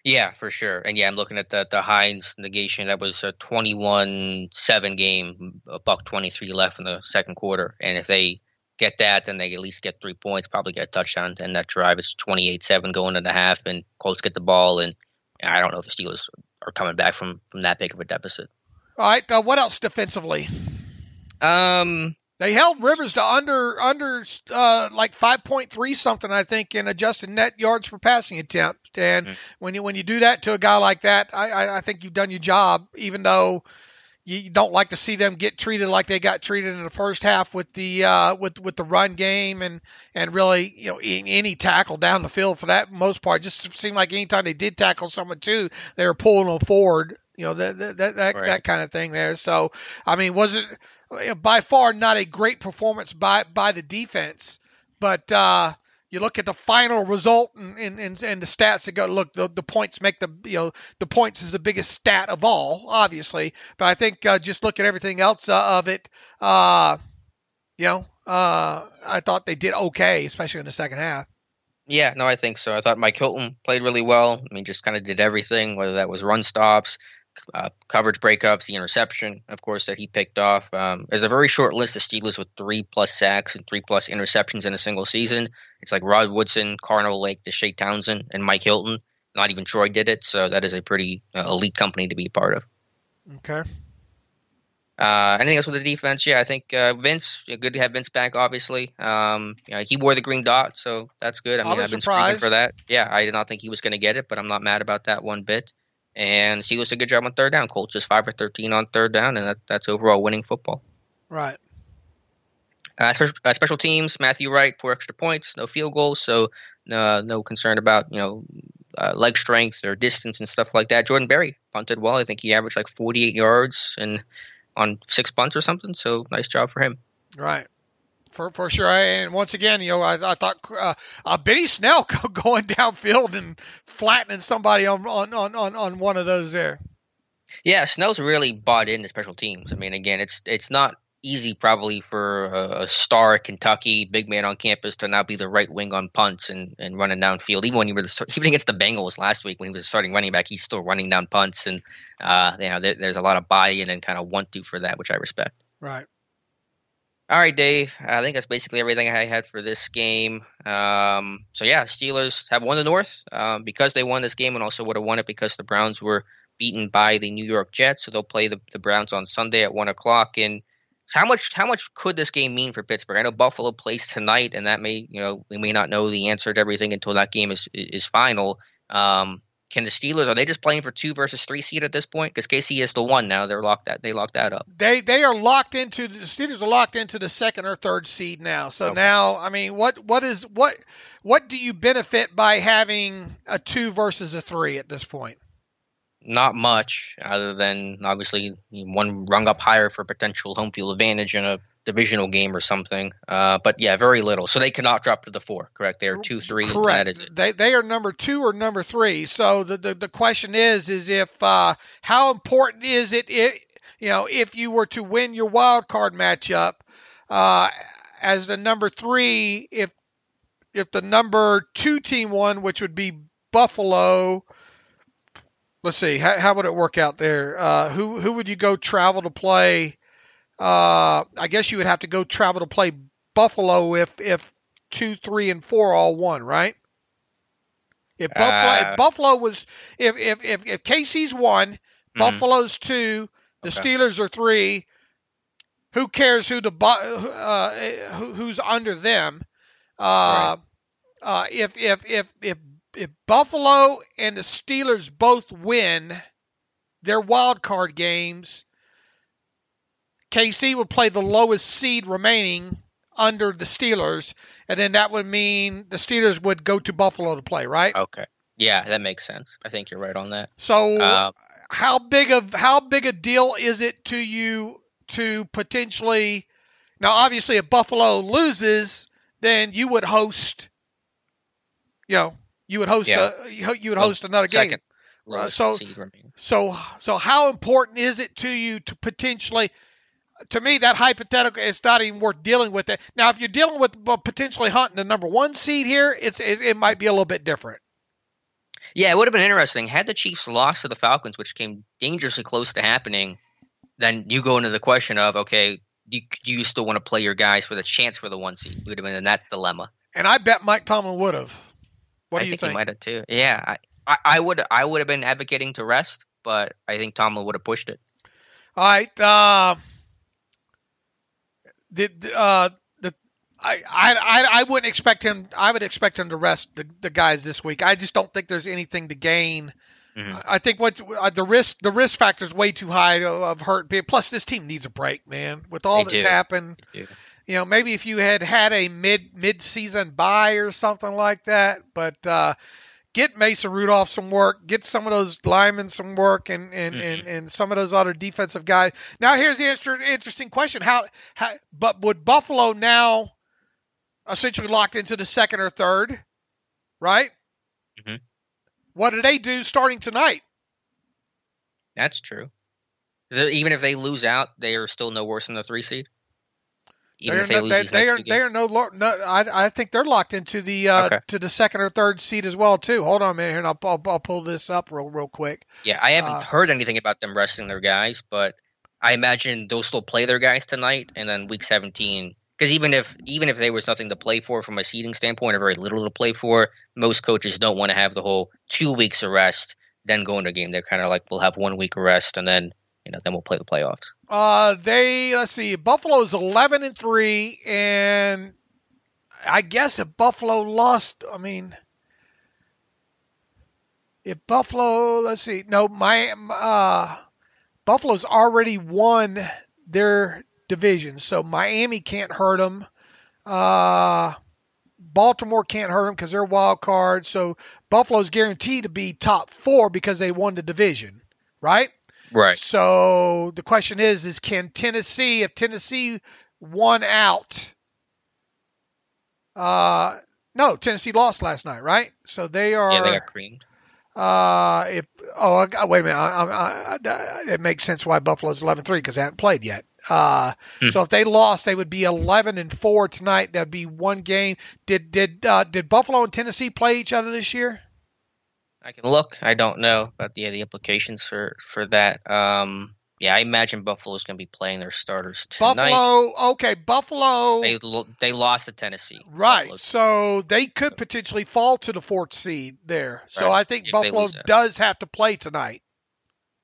Yeah, for sure. And yeah, I'm looking at the Heinz negation. That was a 21-7 game, $1:23 left in the second quarter. And if they get that, then they at least get 3 points, probably get a touchdown, and that drive is 28-7 going into half, and Colts get the ball, and I don't know if the Steelers are coming back from that big of a deficit. All right, what else defensively? They held Rivers to under like 5.3 something, I think, in adjusted net yards per passing attempt, and when you do that to a guy like that, I think you've done your job, even though you don't like to see them get treated like they got treated in the first half with the run game and really any tackle down the field for that most part. Just seemed like anytime they did tackle someone too, they were pulling them forward. That kind of thing there. So was it by far not a great performance by the defense, but you look at the final result and the stats that go, look, the points make the points is the biggest stat of all, obviously. But I think just look at everything else of it, I thought they did okay, especially in the second half. Yeah, no, I think so. I thought Mike Hilton played really well. Just kind of did everything, whether that was run stops, coverage breakups, the interception, of course, that he picked off. There's a very short list of Steelers with 3+ sacks and 3+ interceptions in a single season. It's like Rod Woodson, Carnell Lake, Deshae Townsend, and Mike Hilton. Not even Troy did it, so that is a pretty elite company to be a part of. Okay. Anything else with the defense? Yeah, I think Vince, good to have Vince back, obviously. He wore the green dot, so that's good. I've been speaking for that. Yeah, I did not think he was going to get it, but I'm not mad about that one bit. And Steelers did a good job on third down. Colts just 5 of 13 on third down, and that's overall winning football. Right. Special teams, Matthew Wright, 4 extra points, no field goals, so no concern about leg strength or distance and stuff like that. Jordan Berry punted well. I think he averaged like 48 yards and on 6 punts or something, so nice job for him. Right. For sure. And once again, I thought Benny Snell going downfield and flattening somebody on one of those there. Yeah, Snell's really bought into special teams. Again, it's not easy probably for a star at Kentucky, big man on campus, to now be the right wing on punts and running downfield. Even when even against the Bengals last week, when he was starting running back, he's still running down punts, and there's a lot of buy-in and kind of want to for that, which I respect. Right. All right, Dave. I think that's basically everything I had for this game. Steelers have won the North because they won this game, and also would have won it because the Browns were beaten by the New York Jets. So they'll play the Browns on Sunday at 1:00. And how much could this game mean for Pittsburgh? I know Buffalo plays tonight, and that we may not know the answer to everything until that game is final. can the Steelers, are they just playing for 2 versus 3 seed at this point? Because KC is the 1 now. They locked that up. They are locked into the Steelers are locked into the 2nd or 3rd seed now. So now, I mean, what do you benefit by having a 2 versus a 3 at this point? Not much, other than obviously one rung up higher for potential home field advantage in a divisional game or something. But yeah, very little. So they cannot drop to the 4, correct? They are 2, 3. Correct. That is it. They are number 2 or number 3. So the question is if how important is it if you were to win your wild card matchup as the number 3, if the number 2 team won, which would be Buffalo. Let's see, how would it work out there? Who would you go travel to play? I guess you would have to go travel to play Buffalo if 2, 3, and 4 all won, right? If KC's 1, Buffalo's 2, the Steelers are 3. Who cares who's under them? Right. If Buffalo and the Steelers both win their wild card games, KC would play the lowest seed remaining under the Steelers, and then that would mean the Steelers would go to Buffalo to play, right? Okay. Yeah, that makes sense. I think you're right on that. So how big a deal is it to you to potentially, now obviously if Buffalo loses, then you would host, you would host another game. So how important is it to you to potentially? To me, that hypothetical is not even worth dealing with it. Now, if you're dealing with potentially hunting the number 1 seed here, it might be a little bit different. Yeah, it would have been interesting had the Chiefs lost to the Falcons, which came dangerously close to happening. Then you go into the question of, okay, do you still want to play your guys for the chance for the 1 seed? We would have been in that dilemma. And I bet Mike Tomlin would have. What do you think? I think he might have too. Yeah, I would have been advocating to rest, but I think Tomlin would have pushed it. All right. I wouldn't expect him. I would expect him to rest the guys this week. I just don't think there's anything to gain. Mm-hmm. I think the risk factor is way too high of hurt. Plus, this team needs a break, man. With all that's happened. Maybe if you had a mid-season bye or something like that, but get Mason Rudolph some work, get some of those linemen some work, and some of those other defensive guys. Now, here's the interesting question: but would Buffalo now essentially locked into the 2nd or 3rd, right? Mm-hmm. What do they do starting tonight? That's true. Even if they lose out, they are still no worse than the 3 seed. I think they're locked into the to the 2nd or 3rd seed as well too. Hold on a minute here, and I'll pull this up real quick. Yeah, I haven't heard anything about them resting their guys, but I imagine they'll still play their guys tonight, and then week 17. Because even if there was nothing to play for from a seeding standpoint, or very little to play for, most coaches don't want to have the whole 2 weeks of rest, then go into a game. They're kind of like, we'll have 1 week of rest, and then then we'll play the playoffs. Let's see. Buffalo's 11-3, and I guess if Buffalo lost, if Buffalo, let's see, no, Buffalo's already won their division, so Miami can't hurt them. Baltimore can't hurt them because they're wild card. So Buffalo's guaranteed to be top 4 because they won the division, right? Right. So the question is can Tennessee, if Tennessee won out, no, Tennessee lost last night, right? So they are. Yeah, they got creamed. Wait a minute. It makes sense why Buffalo's 11-3 because they haven't played yet. So if they lost, they would be 11-4 tonight. That'd be 1 game. Did Buffalo and Tennessee play each other this year? I can look. I don't know about the implications for that. I imagine Buffalo's going to be playing their starters tonight. Buffalo. They lost to Tennessee. Right. Buffalo's so they could potentially fall to the 4th seed there. So I think Buffalo does have to play tonight.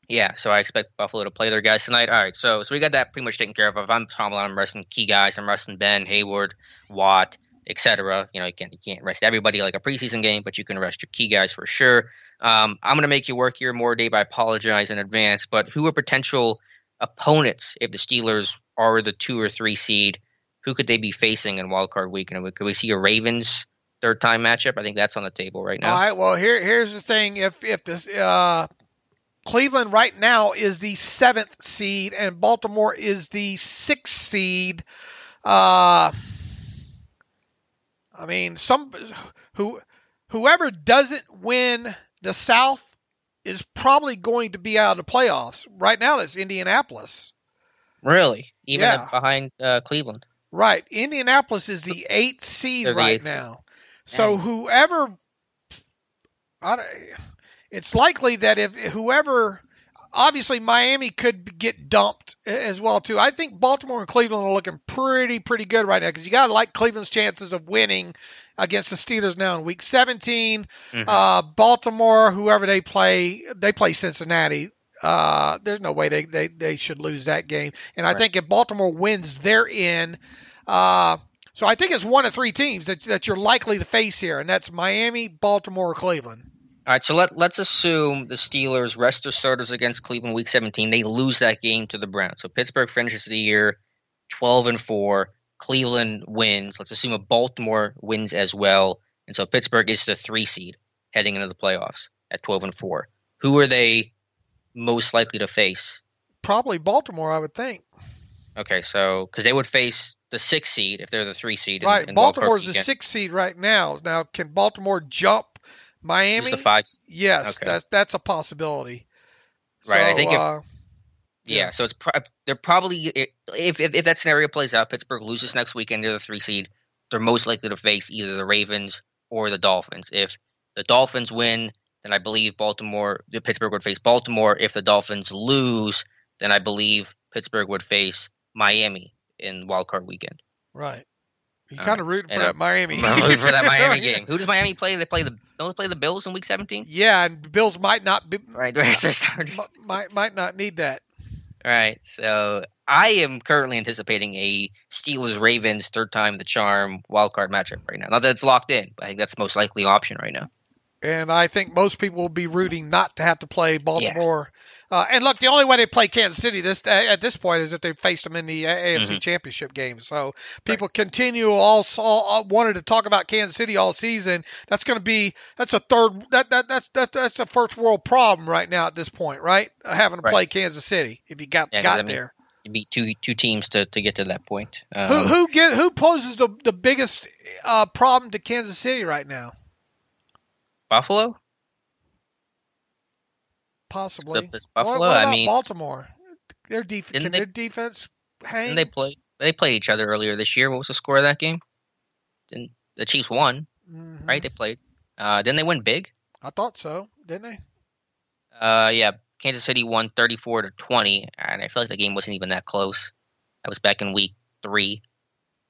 Yeah, so I expect Buffalo to play their guys tonight. All right, so we got that pretty much taken care of. If I'm Tomlin, I'm resting key guys. I'm resting Ben, Hayward, Watt, etc. You can't rest everybody like a preseason game, but you can rest your key guys for sure. I'm going to make you work here more, Dave. I apologize in advance, but who are potential opponents if the Steelers are the 2 or 3 seed? Who could they be facing in Wild Card Weekend? Could we see a Ravens third-time matchup? I think that's on the table right now. All right. Well, here's the thing: if the Cleveland right now is the 7th seed and Baltimore is the 6th seed. I mean, whoever doesn't win the South is probably going to be out of the playoffs. Right now, it's Indianapolis. Really? Even behind Cleveland? Right. Indianapolis is the 8th seed right now. So whoever, it's likely that if whoever, obviously Miami could get dumped as well too. I think Baltimore and Cleveland are looking pretty good right now because you got to like Cleveland's chances of winning against the Steelers now in Week 17. Baltimore, whoever they play Cincinnati. There's no way they should lose that game. And I think if Baltimore wins, they're in. So I think it's one of 3 teams that you're likely to face here, and that's Miami, Baltimore, or Cleveland. All right, so let's assume the Steelers rest their starters against Cleveland Week 17. They lose that game to the Browns. So Pittsburgh finishes the year 12-4. Cleveland wins. Let's assume Baltimore wins as well. And so Pittsburgh is the 3 seed heading into the playoffs at 12-4. Who are they most likely to face? Probably Baltimore, I would think. Okay, so because they would face the 6th seed if they're the 3 seed. Right, Baltimore's the 6th seed right now. Now, can Baltimore jump Miami? The 5. Yes, okay. That's a possibility. Right, so, I think so they're probably if that scenario plays out, Pittsburgh loses next weekend, they're the 3 seed. They're most likely to face either the Ravens or the Dolphins. If the Dolphins win, then I believe Pittsburgh would face Baltimore. If the Dolphins lose, then I believe Pittsburgh would face Miami in Wild Card Weekend. Right. You kind of rooting for that Miami. I'm rooting for that Miami game. Who does Miami play? Don't they play the Bills in Week 17? Yeah, and the Bills might not be right. Might not need that. All right. So I am currently anticipating a Steelers-Ravens third time the charm wild card matchup right now. Not that it's locked in, but I think that's the most likely option right now. And I think most people will be rooting not to have to play Baltimore. Yeah. And look, the only way they play Kansas City at this point is if they faced them in the AFC Championship game. So people continue all wanted to talk about Kansas City all season. That's a first world problem right now at this point, right? Having to play Kansas City if you got there. You beat two teams to get to that point. Who poses the biggest problem to Kansas City right now? Buffalo? Possibly. Buffalo. What about Baltimore? Their defense hang? Didn't they played each other earlier this year. What was the score of that game? The Chiefs won, right? They played. Didn't they win big? I thought so. Didn't they? Yeah. Kansas City won 34-20, and I feel like the game wasn't even that close. That was back in week 3.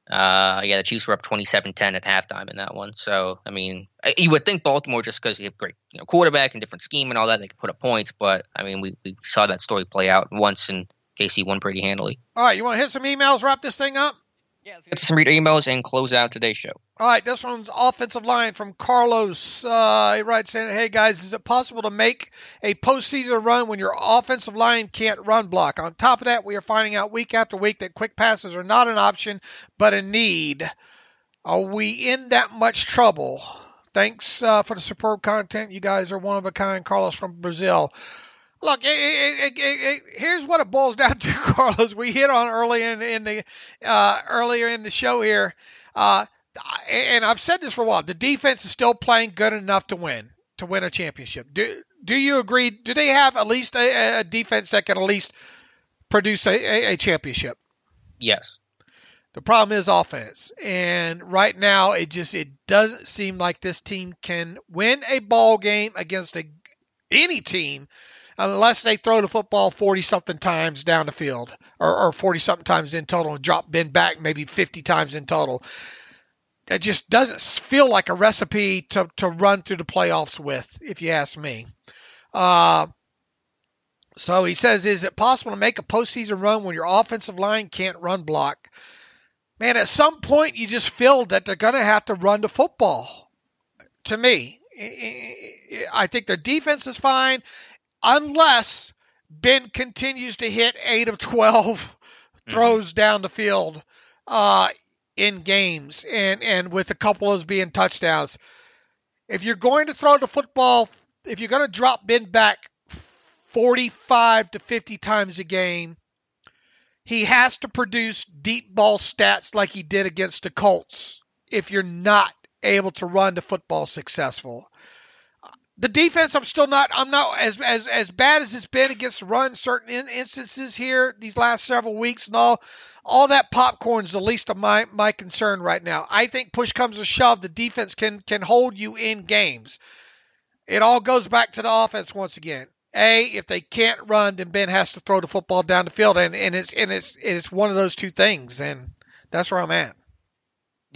The Chiefs were up 27-10 at halftime in that one. So, I mean, you would think Baltimore, just because you have great quarterback and different scheme and all that, they could put up points. But, I mean, we saw that story play out once, and KC won pretty handily. All right, you want to hit some emails, wrap this thing up? Yeah, let's get to some read emails and close out today's show. All right, this one's offensive line from Carlos. He writes saying, hey, guys, is it possible to make a postseason run when your offensive line can't run block? On top of that, we are finding out week after week that quick passes are not an option, but a need. Are we in that much trouble? Thanks for the superb content. You guys are one of a kind. Carlos from Brazil. Look, here's what it boils down to, Carlos. We hit on earlier in the show here, and I've said this for a while. The defense is still playing good enough to win a championship. Do you agree? Do they have at least a defense that can at least produce a championship? Yes. The problem is offense, and right now it doesn't seem like this team can win a ball game against any team unless they throw the football 40-something times down the field or 40-something times in total and drop Ben back maybe 50 times in total. That just doesn't feel like a recipe to run through the playoffs with, if you ask me. So he says, is it possible to make a postseason run when your offensive line can't run block? man, at some point you just feel that they're going to have to run the football. To me, I think their defense is fine unless Ben continues to hit 8 of 12 throws down the field in games, and with a couple of those being touchdowns. If you're going to throw the football, if you're going to drop Ben back 45 to 50 times a game, he has to produce deep ball stats like he did against the Colts if you're not able to run the football successful. The defense, I'm not as bad as it's been against the run certain instances here these last several weeks and all that popcorn's the least of my concern right now. I think push comes to shove, the defense can hold you in games. It all goes back to the offense once again. If they can't run, then Ben has to throw the football down the field, and it's one of those two things, and that's where I'm at.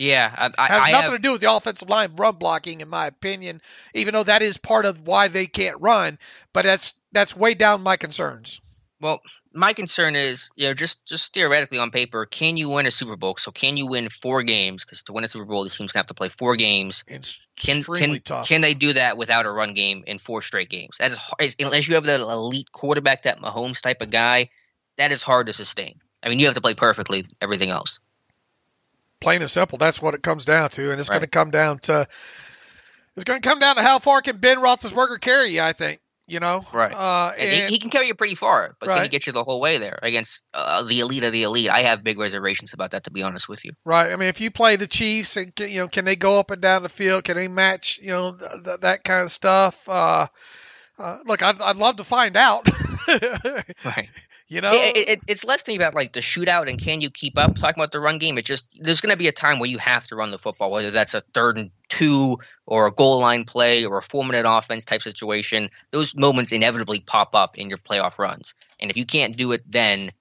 Yeah, has nothing to do with the offensive line run blocking, in my opinion, even though that is part of why they can't run. But that's way down my concerns. Well, my concern is, just theoretically on paper, can you win a Super Bowl? So can you win 4 games? Because to win a Super Bowl, these teams have to play 4 games. It's extremely tough. Can they do that without a run game in 4 straight games? Unless you have that elite quarterback, that Mahomes type of guy, that is hard to sustain. I mean, you have to play perfectly everything else. Plain and simple, that's what it comes down to, and it's going to come down to how far can Ben Roethlisberger carry you, I think. Right. And he can carry you pretty far, but can he get you the whole way there against the elite of the elite? I have big reservations about that, to be honest with you. Right. I mean, if you play the Chiefs, and can they go up and down the field? Can they match? That kind of stuff. Look, I'd love to find out. Right. It's less to me about like the shootout and can you keep up. Talking about the run game, there's going to be a time where you have to run the football, whether that's a 3rd and 2 or a goal line play or a 4-minute offense type situation. Those moments inevitably pop up in your playoff runs, and if you can't do it, then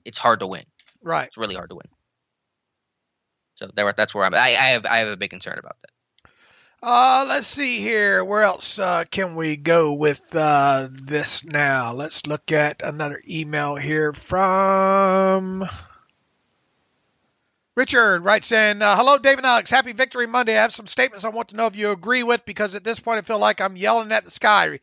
it's hard to win. Right, it's really hard to win. So that's where I have a big concern about that. Let's see here. Where else can we go with this now? Let's look at another email here from Richard. Writes in, hello, Dave and Alex. Happy Victory Monday. I have some statements I want to know if you agree with, because at this point I feel like I'm yelling at the sky.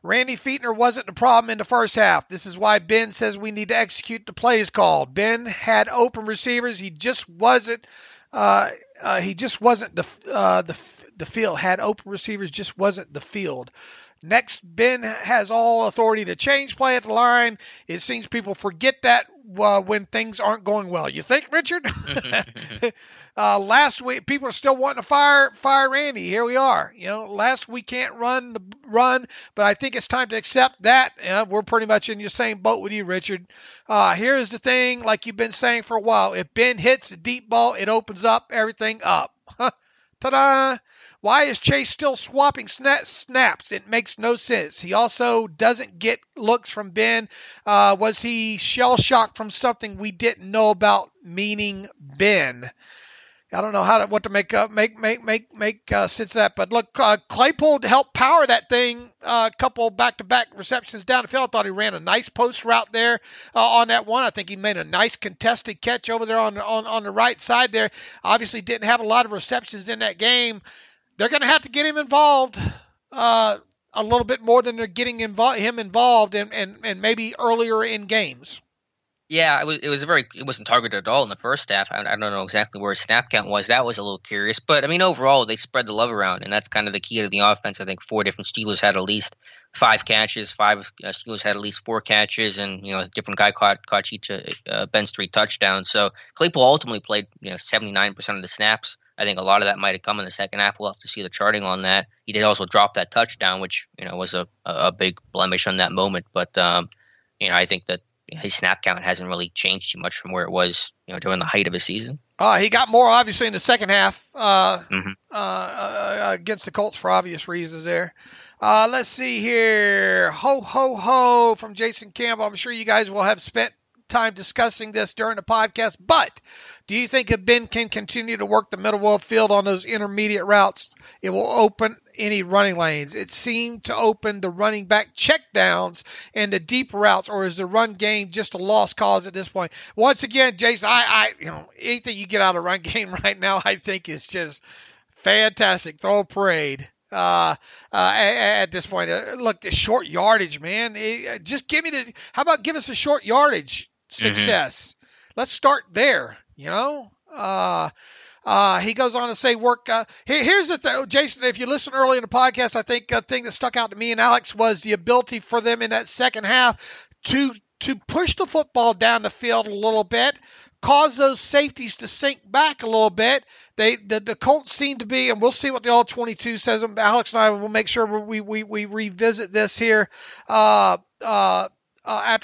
Randy Fichtner wasn't the problem in the first half. This is why Ben says we need to execute the plays called. Ben had open receivers. He just wasn't the field. Had open receivers, just wasn't the field. Next, Ben has all authority to change play at the line. It seems people forget that when things aren't going well. You think, Richard? Last week, people are still wanting to fire Randy. Here we are. Last we can't run, but I think it's time to accept that. We're pretty much in the same boat with you, Richard. Here's the thing, like you've been saying for a while. If Ben hits the deep ball, it opens up everything up. Ta-da! Why is Chase still swapping snaps? It makes no sense. He also doesn't get looks from Ben. Was he shell-shocked from something we didn't know about, meaning Ben? I don't know what to make sense of that. But look, Claypool helped power that thing. A couple back-to-back receptions down the field. I thought he ran a nice post route there on that one. I think he made a nice contested catch over there on the right side there. Obviously didn't have a lot of receptions in that game. They're going to have to get him involved a little bit more than they're getting him involved and maybe earlier in games. Yeah, it wasn't targeted at all in the first half. I don't know exactly where his snap count was. That was a little curious. But, I mean, overall, they spread the love around, and that's kind of the key to the offense. I think 4 different Steelers had at least 5 catches. 5 Steelers had at least 4 catches, and, a different guy caught each Ben's 3 touchdowns. So Claypool ultimately played, 79% of the snaps. I think a lot of that might have come in the second half. We'll have to see the charting on that. He did also drop that touchdown, which, was a big blemish on that moment. But, I think that his snap count hasn't really changed too much from where it was, during the height of his season. He got more, obviously, in the second half against the Colts for obvious reasons there. Let's see here. Ho, ho, ho from Jason Campbell. I'm sure you guys will have spent time discussing this during the podcast, but do you think if Ben can continue to work the middle of the field on those intermediate routes, it will open any running lanes? It seemed to open the running back checkdowns and the deep routes, or is the run game just a lost cause at this point? Once again, Jason, anything you get out of run game right now, I think is just fantastic. Throw a parade. At this point, look, the short yardage, man. Just give us a short yardage success. Let's start there. He goes on to say, here's the thing, Jason, if you listen early in the podcast, I think a thing that stuck out to me and Alex was the ability for them in that second half to push the football down the field a little bit, cause those safeties to sink back a little bit. The Colts seem to be, and we'll see what the All-22 says. Alex and I will make sure we revisit this here after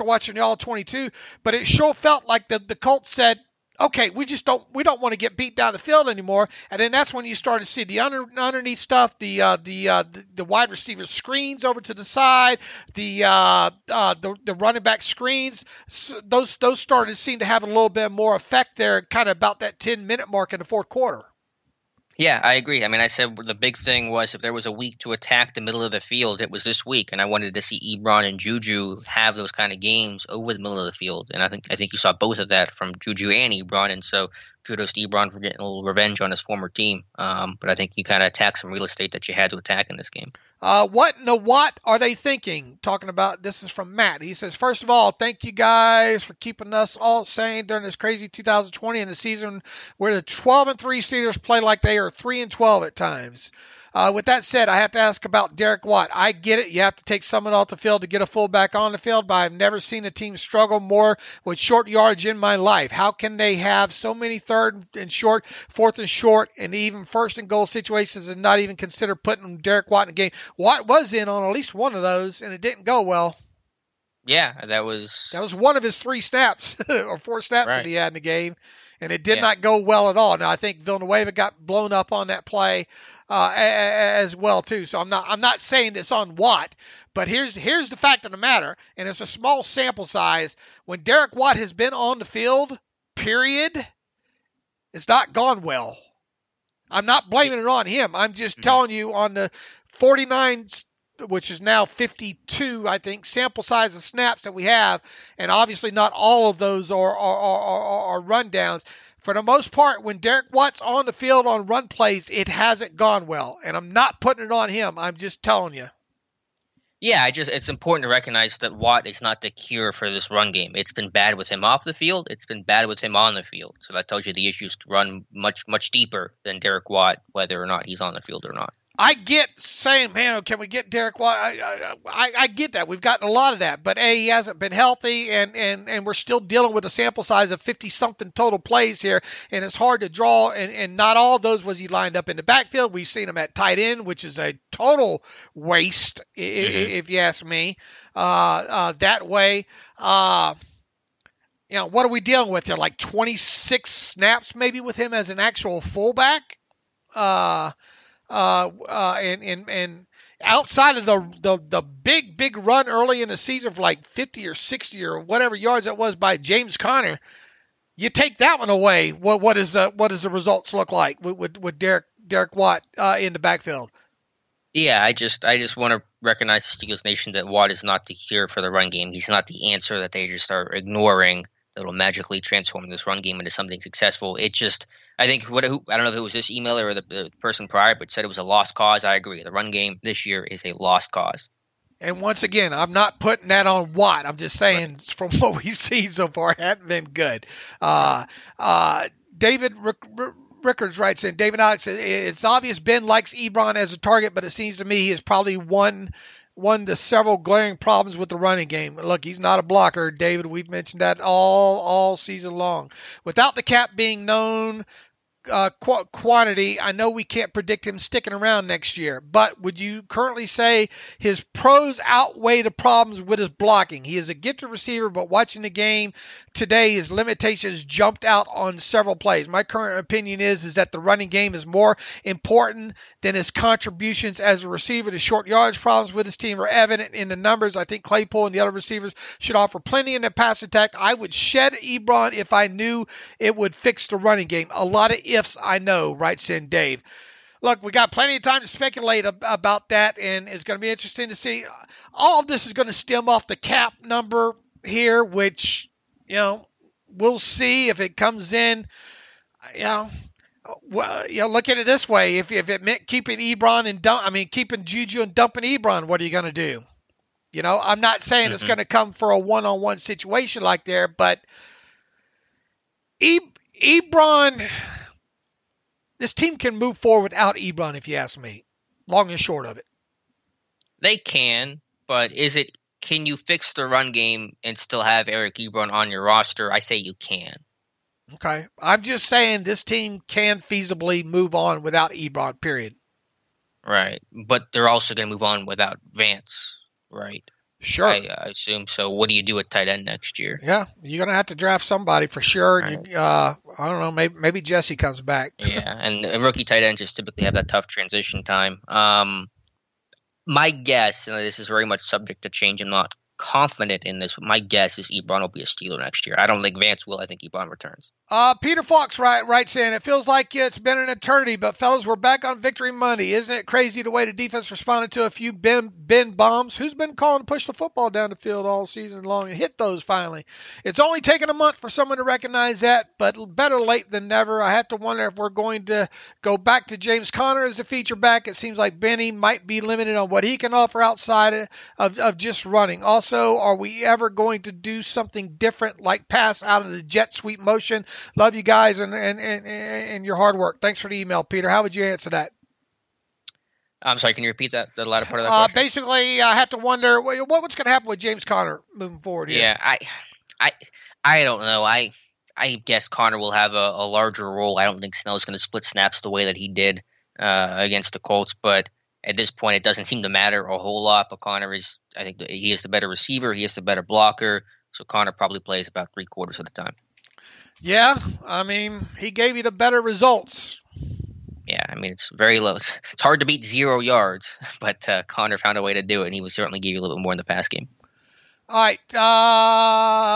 watching the All-22. But it sure felt like the Colts said, okay, we don't want to get beat down the field anymore. And then that's when you start to see the underneath stuff, the wide receiver screens over to the side, the running back screens. Those started to seem to have a little bit more effect there, kind of about that 10-minute mark in the fourth quarter. Yeah, I agree. I mean, I said the big thing was if there was a week to attack the middle of the field, it was this week, and I wanted to see Ebron and Juju have those kind of games over the middle of the field, and I think you saw both of that from Juju and Ebron, and so kudos to Ebron for getting a little revenge on his former team. But I think you kind of attacked some real estate that you had to attack in this game. What are they thinking? Talking about, this is from Matt. He says, first of all, thank you guys for keeping us all sane during this crazy 2020 and the season where the 12-3 Steelers play like they are 3-12 at times. With that said, I have to ask about Derek Watt. I get it. You have to take someone off the field to get a fullback on the field, but I've never seen a team struggle more with short yardage in my life. How can they have so many third and short, fourth and short, and even first and goal situations and not even consider putting Derek Watt in the game? Watt was in on at least one of those, and it didn't go well. Yeah, that was one of his 3 snaps or 4 snaps right that he had in the game, and it did not go well at all. Now, I think Villanueva got blown up on that play as well too. So I'm not saying it's on Watt, but here's the fact of the matter, and it's a small sample size. When Derek Watt has been on the field, period, it's not gone well. I'm not blaming it on him. I'm just telling you on the 49, which is now 52, I think, sample size of snaps that we have, and obviously not all of those are rundowns. For the most part, when Derek Watt's on the field on run plays, it hasn't gone well. And I'm not putting it on him. I'm just telling you. Yeah, it's important to recognize that Watt is not the cure for this run game. It's been bad with him off the field. It's been bad with him on the field. So that tells you the issues run much, much deeper than Derek Watt, whether or not he's on the field or not. I get saying, man, can we get Derek Watt? I get that. We've gotten a lot of that. But, he hasn't been healthy, and we're still dealing with a sample size of 50-something total plays here, and it's hard to draw, and not all of those was he lined up in the backfield. We've seen him at tight end, which is a total waste, if you ask me, that way. What are we dealing with here? Like 26 snaps maybe with him as an actual fullback? And outside of the big run early in the season for like 50 or 60 or whatever yards that was by James Conner, you take that one away. What does the results look like with Derek Watt in the backfield? Yeah, I just want to recognize the Steelers Nation that Watt is not the cure for the run game. He's not the answer that they just are ignoring that will magically transform this run game into something successful. It just, I think, I don't know if it was this emailer or the person prior, but said it was a lost cause. I agree. The run game this year is a lost cause. And once again, I'm not putting that on Watt. I'm just saying from what we've seen so far, it hasn't been good. David Rickards writes in, David Alex, it's obvious Ben likes Ebron as a target, but it seems to me he has probably one of the several glaring problems with the running game. Look, he's not a blocker, David. We've mentioned that all season long. Without the cap being known quantity, I know we can't predict him sticking around next year, but would you currently say his pros outweigh the problems with his blocking? He is a gifted receiver, but watching the game today, his limitations jumped out on several plays. My current opinion is that the running game is more important than his contributions as a receiver. The short yardage problems with his team are evident in the numbers. I think Claypool and the other receivers should offer plenty in the pass attack. I would shed Ebron if I knew it would fix the running game. A lot of ifs, I know, writes in Dave. Look, we got plenty of time to speculate about that, and it's going to be interesting to see. All of this is going to stem off the cap number here, which, we'll see if it comes in. Well, look at it this way: if it meant keeping Ebron and keeping Juju and dumping Ebron, what are you going to do? I'm not saying it's going to come for a one-on-one situation like there, but Ebron, this team can move forward without Ebron, if you ask me. Long and short of it. They can, but can you fix the run game and still have Eric Ebron on your roster? I say you can. Okay. I'm just saying this team can feasibly move on without Ebron, period. Right. But they're also going to move on without Vance, right? Sure. I assume so. What do you do at tight end next year? Yeah, you're going to have to draft somebody for sure. Right. I don't know, maybe Jesse comes back. Yeah, and rookie tight ends just typically have that tough transition time. My guess, and this is very much subject to change, I'm not confident in this, but my guess is Ebron will be a Steeler next year. I don't think Vance will. I think Ebron returns. Peter Fox writes in, it feels like it's been an eternity, but fellas, we're back on victory Monday. Isn't it crazy the way the defense responded to a few Ben bombs? Who's been calling to push the football down the field all season long and hit those finally? It's only taken a month for someone to recognize that, but better late than never. I have to wonder if we're going to go back to James Conner as the feature back. It seems like Benny might be limited on what he can offer outside of just running. Also, are we ever going to do something different like pass out of the jet sweep motion? Love you guys and your hard work. Thanks for the email, Peter. How would you answer that? I'm sorry, can you repeat the latter part of that question? Basically, I have to wonder what's going to happen with James Conner moving forward here. Yeah, I don't know. I guess Conner will have a larger role. I don't think Snell's going to split snaps the way that he did against the Colts, but at this point, it doesn't seem to matter a whole lot. But Conner I think he is the better receiver. He is the better blocker. So Conner probably plays about 3/4 of the time. Yeah, he gave you the better results. Yeah, it's very low. It's hard to beat 0 yards, but Conner found a way to do it, and he would certainly give you a little bit more in the pass game. All right,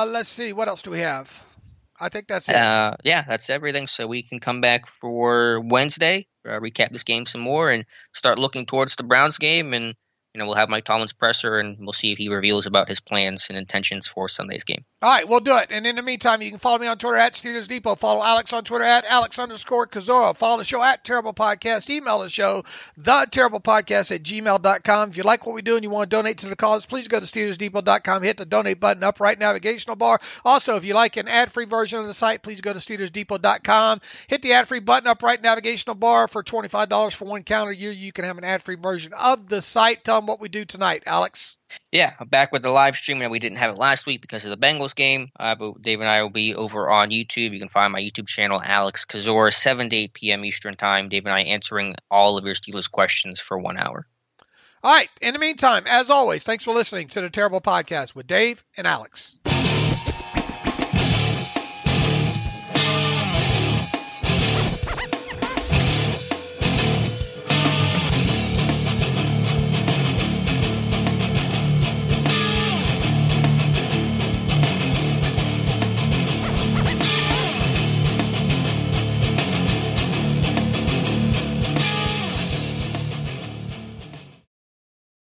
let's see. What else do we have? I think that's it. Yeah, that's everything. So we can come back for Wednesday, recap this game some more, and start looking towards the Browns game, and we'll have Mike Tomlin's presser, and we'll see if he reveals about his plans and intentions for Sunday's game. All right, we'll do it. And in the meantime, you can follow me on Twitter at Steelers Depot. Follow Alex on Twitter at Alex_Kozora. Follow the show at Terrible Podcast. Email the show, theterriblepodcast@gmail.com. If you like what we do and you want to donate to the cause, please go to SteelersDepot.com. Hit the donate button, up right navigational bar. Also, if you like an ad-free version of the site, please go to SteelersDepot.com. Hit the ad-free button, up right navigational bar. For $25 for one calendar year, you can have an ad-free version of the site. Tell them what we do tonight, Alex. Yeah, back with the live stream. We didn't have it last week because of the Bengals game. But Dave and I will be over on YouTube. You can find my YouTube channel, Alex Kozora, 7 to 8 p.m. Eastern Time. Dave and I answering all of your Steelers questions for 1 hour. All right. In the meantime, as always, thanks for listening to the Terrible Podcast with Dave and Alex.